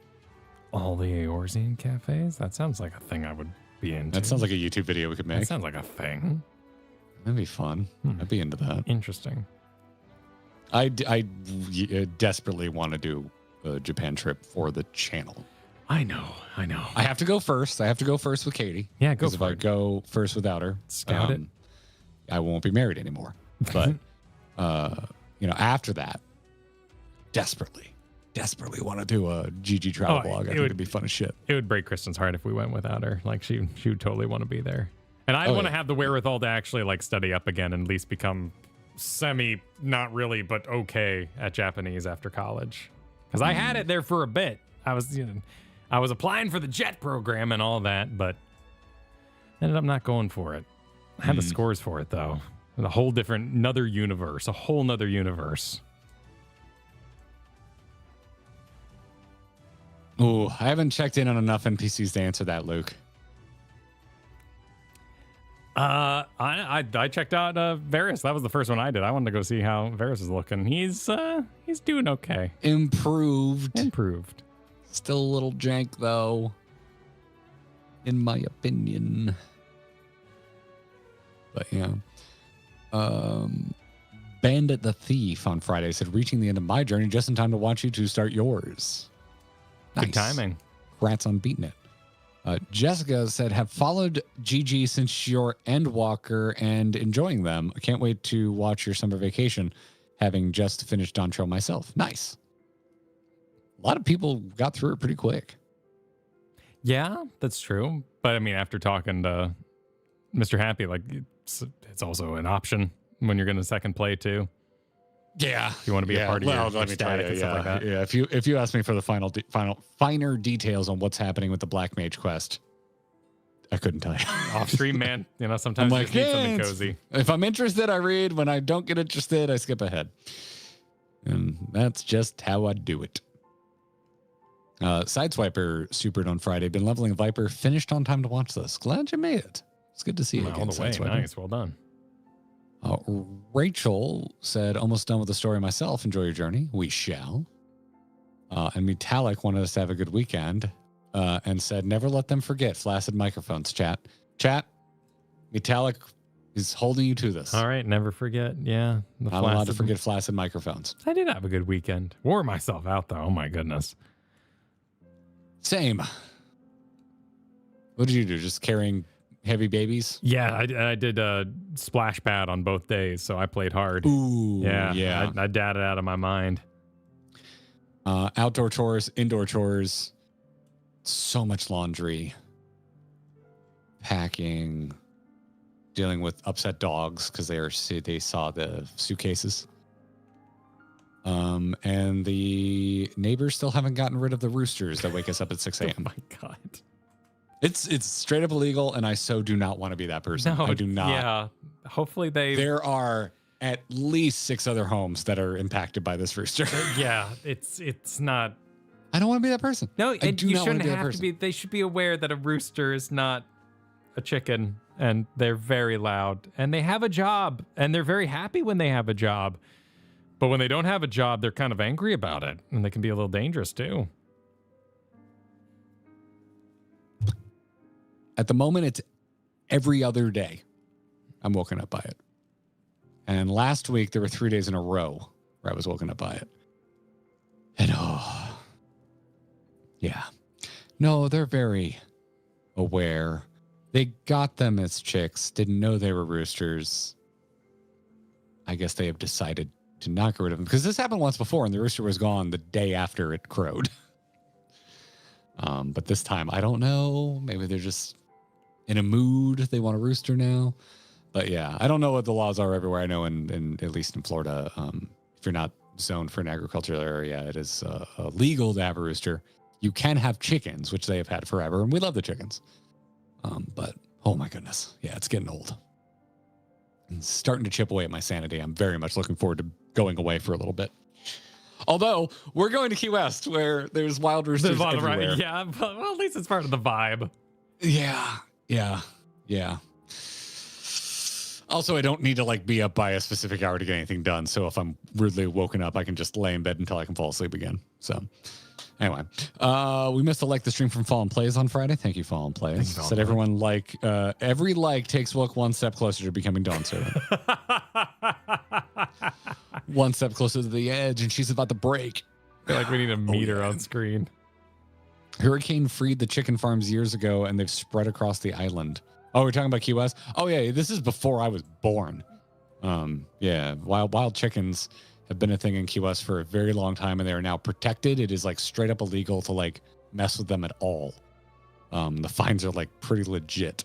all the Eorzea cafes. That sounds like a thing I would be into. That sounds like a YouTube video we could make. That sounds like a thing. That'd be fun. I'd be into that. Interesting. I desperately want to do a Japan trip for the channel. I know. I have to go first. I have to go first with Katie. Yeah, go for it. If I go first without her, Scout it. I won't be married anymore. But after that, desperately want to do a GG travel vlog. I think it'd be fun as shit. It would break Kristen's heart if we went without her. Like she would totally want to be there. And I want to have the wherewithal to actually like study up again and at least become not really, but okay at Japanese after college. Because I had it there for a bit. I was applying for the JET program and all that, but ended up not going for it. I had the scores for it though. A whole nother universe. Oh, I haven't checked in on enough NPCs to answer that, Luke. I checked out Varys. That was the first one I did. I wanted to go see how Varys is looking. He's doing okay. Improved. Still a little jank though, in my opinion. But yeah. Bandit the Thief on Friday said, reaching the end of my journey just in time to watch you two start yours. Nice. Good timing. Congrats on beating it. Jessica said, have followed GG since your Endwalker and enjoying them. I can't wait to watch your summer vacation, having just finished Dawntrail myself. Nice. A lot of people got through it pretty quick. Yeah, that's true. But I mean, after talking to Mr. Happy, like it's also an option when you're going to second play too. Yeah, if you want to be a part of your static and stuff like that. Yeah, if you ask me for the finer details on what's happening with the Black Mage quest, I couldn't tell you. Off stream, man. Sometimes you just need something cozy. If I'm interested, I read. When I don't get interested, I skip ahead. And that's just how I do it. Sideswiper supered on Friday. Been leveling Viper. Finished on time to watch this. Glad you made it. It's good to see you again, all the way. Sideswiper. Nice. Well done. Rachel said, almost done with the story myself. Enjoy your journey. We shall. And Metallic wanted us to have a good weekend and said, never let them forget flaccid microphones, chat. Metallic is holding you to this. All right. Never forget. Yeah. Not allowed to forget flaccid microphones. I did have a good weekend. Wore myself out, though. Oh, my goodness. Same. What did you do? Just carrying heavy babies? Yeah, I did a splash pad on both days, so I played hard. Ooh, yeah. I dadded out of my mind. Outdoor chores, indoor chores, so much laundry, packing, dealing with upset dogs because they saw the suitcases. And the neighbors still haven't gotten rid of the roosters that wake us up at 6 a.m. Oh my God. It's straight up illegal, and I so do not want to be that person. No, I do not. Yeah. Hopefully There are at least 6 other homes that are impacted by this rooster. Yeah, it's not. I don't want to be that person. No, I do you not want shouldn't to be that have person. to be. They should be aware that a rooster is not a chicken, and they're very loud, and they have a job, and they're very happy when they have a job. But when they don't have a job, they're kind of angry about it, and they can be a little dangerous too. At the moment, it's every other day I'm woken up by it. And last week, there were 3 days in a row where I was woken up by it. And yeah. No, they're very aware. They got them as chicks, didn't know they were roosters. I guess they have decided to not get rid of them. Because this happened once before, and the rooster was gone the day after it crowed. But this time, I don't know. Maybe they're just in a mood. They want a rooster now. But yeah, I don't know what the laws are everywhere. I know in at least in Florida, if you're not zoned for an agricultural area, it is legal to have a rooster. You can have chickens, which they have had forever, and we love the chickens. But oh my goodness, yeah, it's getting old. It's starting to chip away at my sanity. I'm very much looking forward to going away for a little bit. Although we're going to Key West, where there's wild roosters everywhere. Right, yeah, but, well, at least it's part of the vibe. Yeah. Also, I don't need to like be up by a specific hour to get anything done. So if I'm rudely woken up, I can just lay in bed until I can fall asleep again. So anyway, we missed a like the stream from Fallen Plays on Friday. Thank you, Fallen Plays. Said everyone like every like takes Wilk one step closer to becoming Dawn Servant. One step closer to the edge, and she's about to break. I feel like we need a meter on screen. Hurricane freed the chicken farms years ago, and they've spread across the island. Oh, we're talking about Key West? Oh, yeah, this is before I was born. Yeah, wild chickens have been a thing in Key West for a very long time, and they are now protected. It is like straight up illegal to like mess with them at all. The fines are like pretty legit.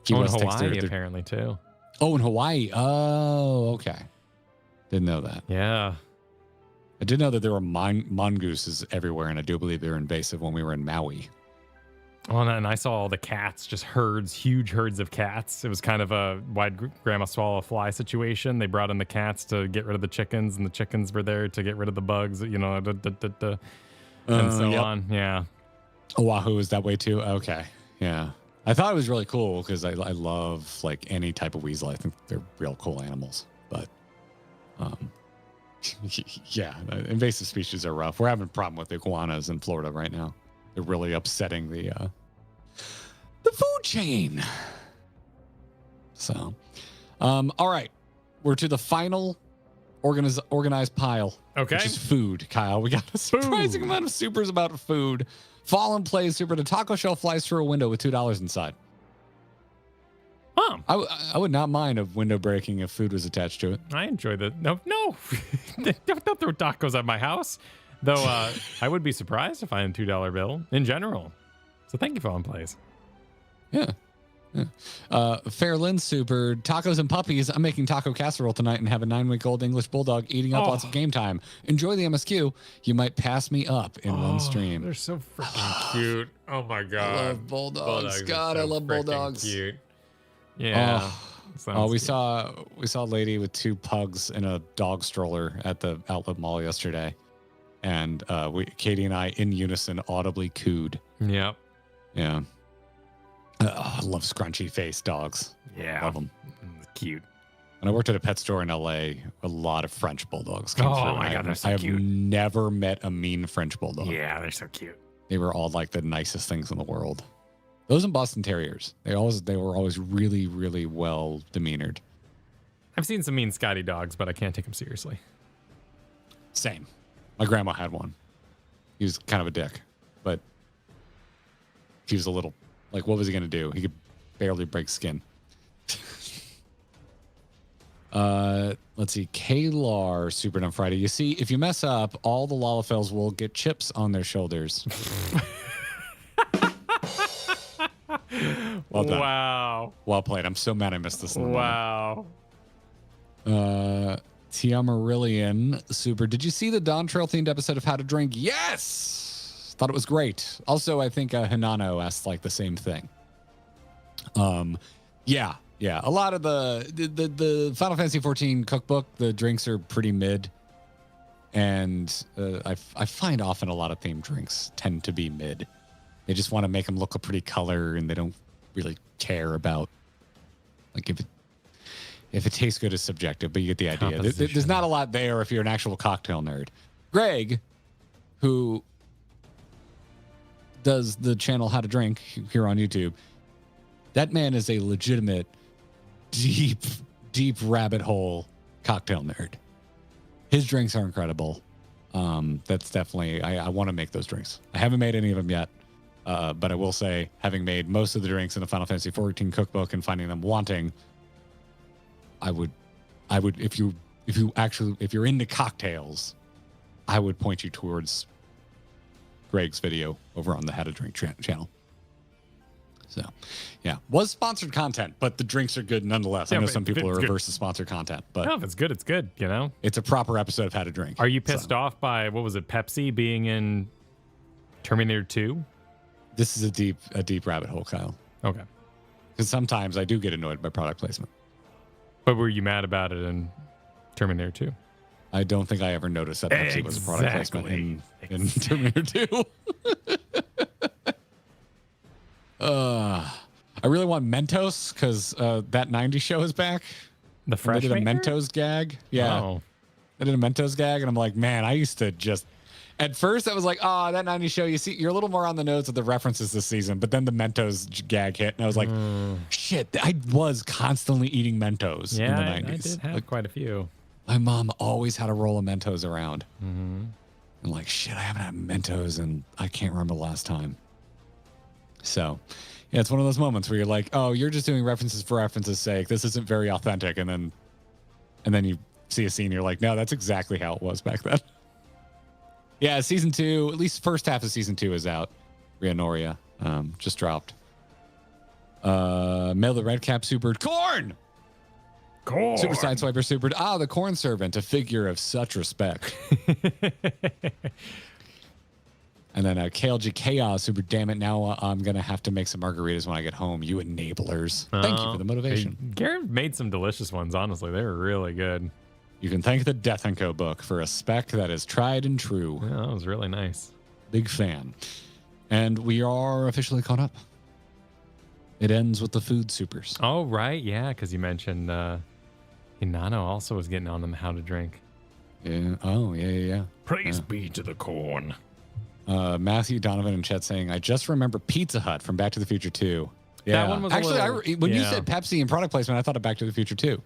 Key West in Hawaii apparently too. Oh, in Hawaii. Oh, okay. Didn't know that. Yeah. I did know that there were mongooses everywhere, and I do believe they were invasive when we were in Maui. Oh, and I saw all the cats, just huge herds of cats. It was kind of a wide grandma swallow a fly situation. They brought in the cats to get rid of the chickens, and the chickens were there to get rid of the bugs, and so on. Yeah. Oahu is that way too? Okay. Yeah. I thought it was really cool because I love like any type of weasel. I think they're real cool animals. But yeah, invasive species are rough. We're having a problem with iguanas in Florida right now. They're really upsetting the food chain. So, all right, we're to the final organized pile. Okay, which is food. Kyle, we got a surprising amount of supers about food. Fallen Plays super. The taco shell flies through a window with $2 inside. I would not mind a window breaking if food was attached to it. I enjoy that. No, don't throw tacos at my house. Though I would be surprised to find a $2 bill in general. So thank you, Fallen Plays. Yeah. Fairlyn Super, tacos and puppies. I'm making taco casserole tonight and have a 9-week-old English bulldog eating up lots of game time. Enjoy the MSQ. You might pass me up in one stream. They're so freaking cute. Oh my god. I love bulldogs. God, I love bulldogs. Cute. Yeah. We saw a lady with 2 pugs in a dog stroller at the outlet mall yesterday. And Katie and I in unison audibly cooed. Yep. Yeah. I love scrunchy face dogs. Yeah. Love them. Cute. When I worked at a pet store in LA, a lot of French bulldogs came through. Oh my god, they're so cute. I've never met a mean French bulldog. Yeah, they're so cute. They were all like the nicest things in the world. Those and Boston Terriers. They were always really, really well demeanored. I've seen some mean Scotty dogs, but I can't take them seriously. Same. My grandma had one. He was kind of a dick, but he was a little, like, what was he going to do? He could barely break skin. Let's see. Kalar supered on Friday. You see, if you mess up, all the Lalafels will get chips on their shoulders. Well done. Wow. Well played. I'm so mad I missed this. Wow. Tiamarillion super. Did you see the Dawntrail themed episode of How to Drink? Yes. Thought it was great. Also, I think Hinano asked like the same thing. Yeah. A lot of the Final Fantasy 14 cookbook, the drinks are pretty mid. And I find often a lot of themed drinks tend to be mid. They just want to make them look a pretty color, and they don't really care about like if it tastes good is subjective, but you get the idea. There's not a lot there if you're an actual cocktail nerd. Greg, who does the channel How to Drink here on YouTube, that man is a legitimate deep rabbit hole cocktail nerd. His drinks are incredible. That's definitely, I want to make those drinks. I haven't made any of them yet. But I will say, having made most of the drinks in the Final Fantasy 14 cookbook and finding them wanting, I would, if you're into cocktails, I would point you towards Greg's video over on the How to Drink channel. So, yeah, was sponsored content, but the drinks are good nonetheless. I know some people are averse to sponsored content, but no, if it's good, it's good. You know, it's a proper episode of How to Drink. Are you pissed off by what was it, Pepsi being in Terminator 2? This is a deep rabbit hole, Kyle. Okay. Because sometimes I do get annoyed by product placement. But were you mad about it in Terminator 2? I don't think I ever noticed that Pepsi was a product placement in Terminator 2. I really want Mentos because that 90s show is back. The fresh They did a maker? Mentos gag. Yeah. Oh. I did a Mentos gag, and I'm like, man, I used to just. At first, I was like, oh, that 90s show, you see, you're a little more on the nose of the references this season. But then the Mentos gag hit, and I was like, shit, I was constantly eating Mentos in the 90s. I did have quite a few. My mom always had a roll of Mentos around. And like, shit, I haven't had Mentos, and I can't remember the last time. So, yeah, it's one of those moments where you're like, oh, you're just doing references for reference's sake. This isn't very authentic. And then you see a scene, you're like, no, that's exactly how it was back then. Yeah, season 2, at least first half of season 2 is out. Ria Noria just dropped. Mail the Red Cap Supered. Corn! Super Sideswiper Supered. The Corn Servant, a figure of such respect. And then KLG Chaos Super. Damn it, now I'm going to have to make some margaritas when I get home. You enablers. Thank you for the motivation. Garrett made some delicious ones, honestly. They were really good. You can thank the Death & Co. book for a spec that is tried and true. Yeah, that was really nice. Big fan. And we are officially caught up. It ends with the food supers. Oh, right. Yeah, because you mentioned Hinano also was getting on them how to drink. Yeah. Oh, yeah. Praise be to the corn. Matthew Donovan in chat saying, I just remember Pizza Hut from Back to the Future 2. Yeah. That one was actually, when you said Pepsi and product placement, I thought of Back to the Future 2.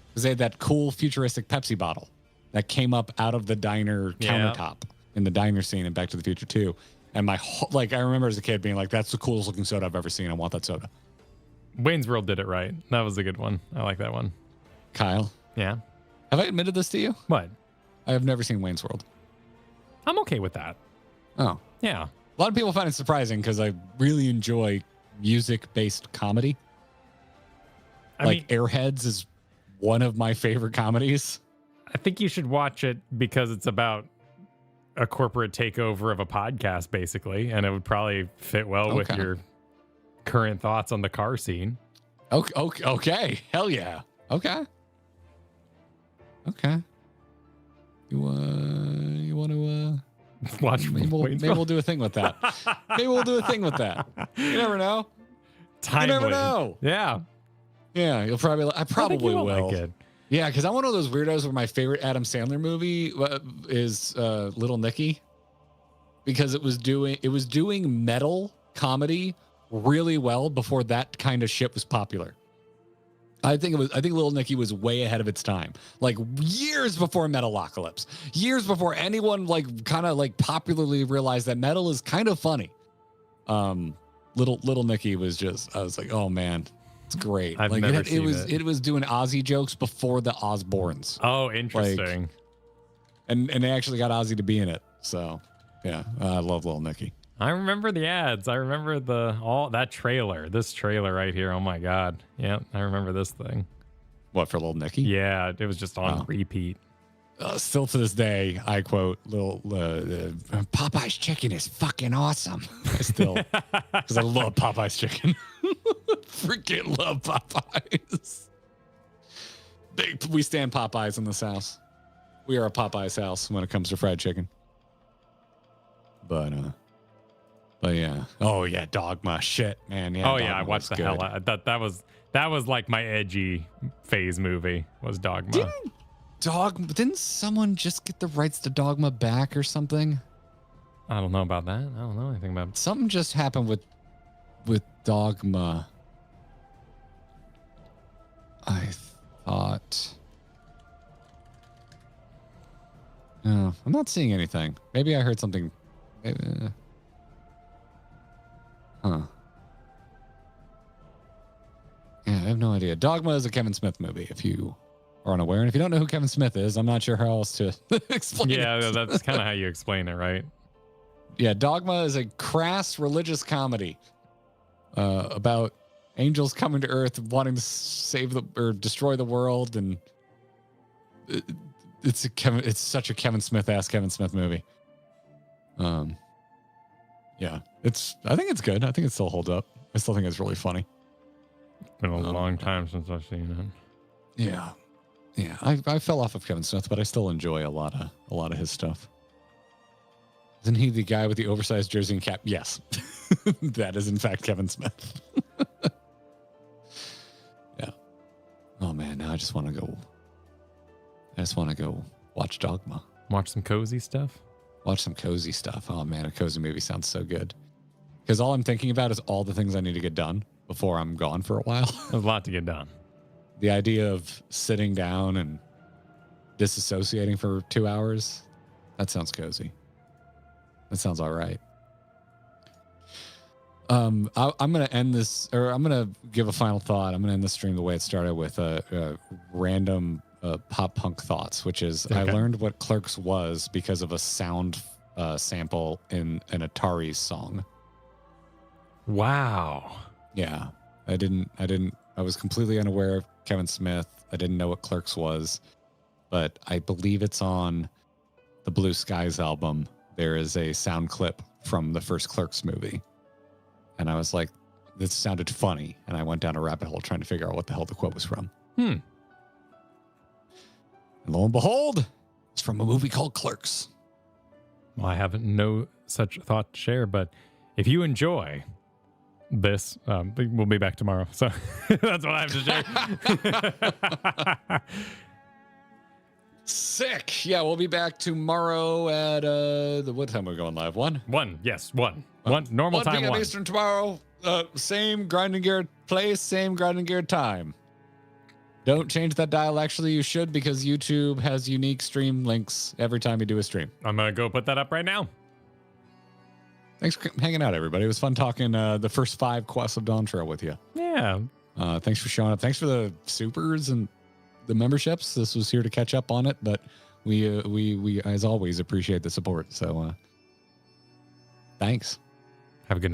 Because they had that cool futuristic Pepsi bottle that came up out of the diner countertop in the diner scene in Back to the Future 2. And I remember as a kid being like, that's the coolest looking soda I've ever seen. I want that soda. Wayne's World did it right. That was a good one. I like that one. Kyle. Yeah. Have I admitted this to you? What? I have never seen Wayne's World. I'm okay with that. Oh. Yeah. A lot of people find it surprising because I really enjoy music-based comedy. I mean, Airheads is one of my favorite comedies. I think you should watch it because it's about a corporate takeover of a podcast, basically, and it would probably fit well with your current thoughts on the car scene. Okay. Hell yeah. Okay. You want to watch? Maybe we'll do a thing with that. You never know. Timely. You never know. Yeah. Yeah, you'll probably. I probably will. Like it. Yeah, because I'm one of those weirdos where my favorite Adam Sandler movie is Little Nicky, because it was doing metal comedy really well before that kind of shit was popular. I think Little Nicky was way ahead of its time, like years before Metalocalypse, years before anyone kind of popularly realized that metal is kind of funny. Little Nicky was just, I was like, oh man. It's great. I've never seen it. It was doing Ozzy jokes before the Osbournes. Oh, interesting. And they actually got Ozzy to be in it. So, yeah, I love Little Nicky. I remember the ads. I remember that trailer. This trailer right here. Oh my god. Yeah, I remember this thing. What, for Little Nicky? Yeah, it was just on repeat. Still to this day, I quote, Popeye's chicken is fucking awesome. Still, because I love Popeye's chicken. Freaking love Popeyes. We stand Popeyes in this house. We are a Popeyes house when it comes to fried chicken. But yeah. Oh yeah, Dogma. Shit, man. Yeah. Oh yeah, I watched the hell out. That was like my edgy phase movie. Was Dogma. Didn't someone just get the rights to Dogma back or something? I don't know about that. I don't know anything about it. Something just happened with Dogma. I thought. No, I'm not seeing anything. Maybe I heard something. Maybe, huh. Yeah, I have no idea. Dogma is a Kevin Smith movie, if you are unaware. And if you don't know who Kevin Smith is, I'm not sure how else to explain it. Yeah, that's kind of how you explain it, right? Yeah, Dogma is a crass religious comedy about angels coming to Earth wanting to save or destroy the world, and it's such a Kevin Smith-ass Kevin Smith movie. Yeah, I think it's good. I think it still holds up. I still think it's really funny. It's been a long time since I've seen it. Yeah. I fell off of Kevin Smith, but I still enjoy a lot of his stuff. Isn't he the guy with the oversized jersey and cap? Yes, that is in fact Kevin Smith. now I just want to go. I just want to go watch Dogma. Watch some cozy stuff. Watch some cozy stuff. Oh man, a cozy movie sounds so good. Because all I'm thinking about is all the things I need to get done before I'm gone for a while. There's a lot to get done. The idea of sitting down and disassociating for 2 hours, that sounds cozy. That sounds all right. I'm going to end this, or I'm going to give a final thought. I'm going to end the stream the way it started with a random pop punk thoughts, which is I learned what Clerks was because of a sound sample in an Atari song. Wow. Yeah. I was completely unaware of Kevin Smith. I didn't know what Clerks was, but I believe it's on the Blue Skies album. There is a sound clip from the first Clerks movie. And I was like, this sounded funny. And I went down a rabbit hole trying to figure out what the hell the quote was from. And lo and behold, it's from a movie called Clerks. Well, I have no such thought to share, but if you enjoy this, we'll be back tomorrow. So that's what I have to share. Sick. Yeah, we'll be back tomorrow at what time are we going live? 1? 1. Yes, 1. 1 normal 1 time. p.m. 1 Eastern tomorrow. Same Grinding Gear place, same Grinding Gear time. Don't change that dial. Actually, you should, because YouTube has unique stream links every time you do a stream. I'm gonna go put that up right now. Thanks for hanging out, everybody. It was fun talking the first 5 quests of Dawntrail with you. Yeah. Thanks for showing up. Thanks for the supers and the memberships. This was here to catch up on it, but we as always appreciate the support. So thanks. Have a good night.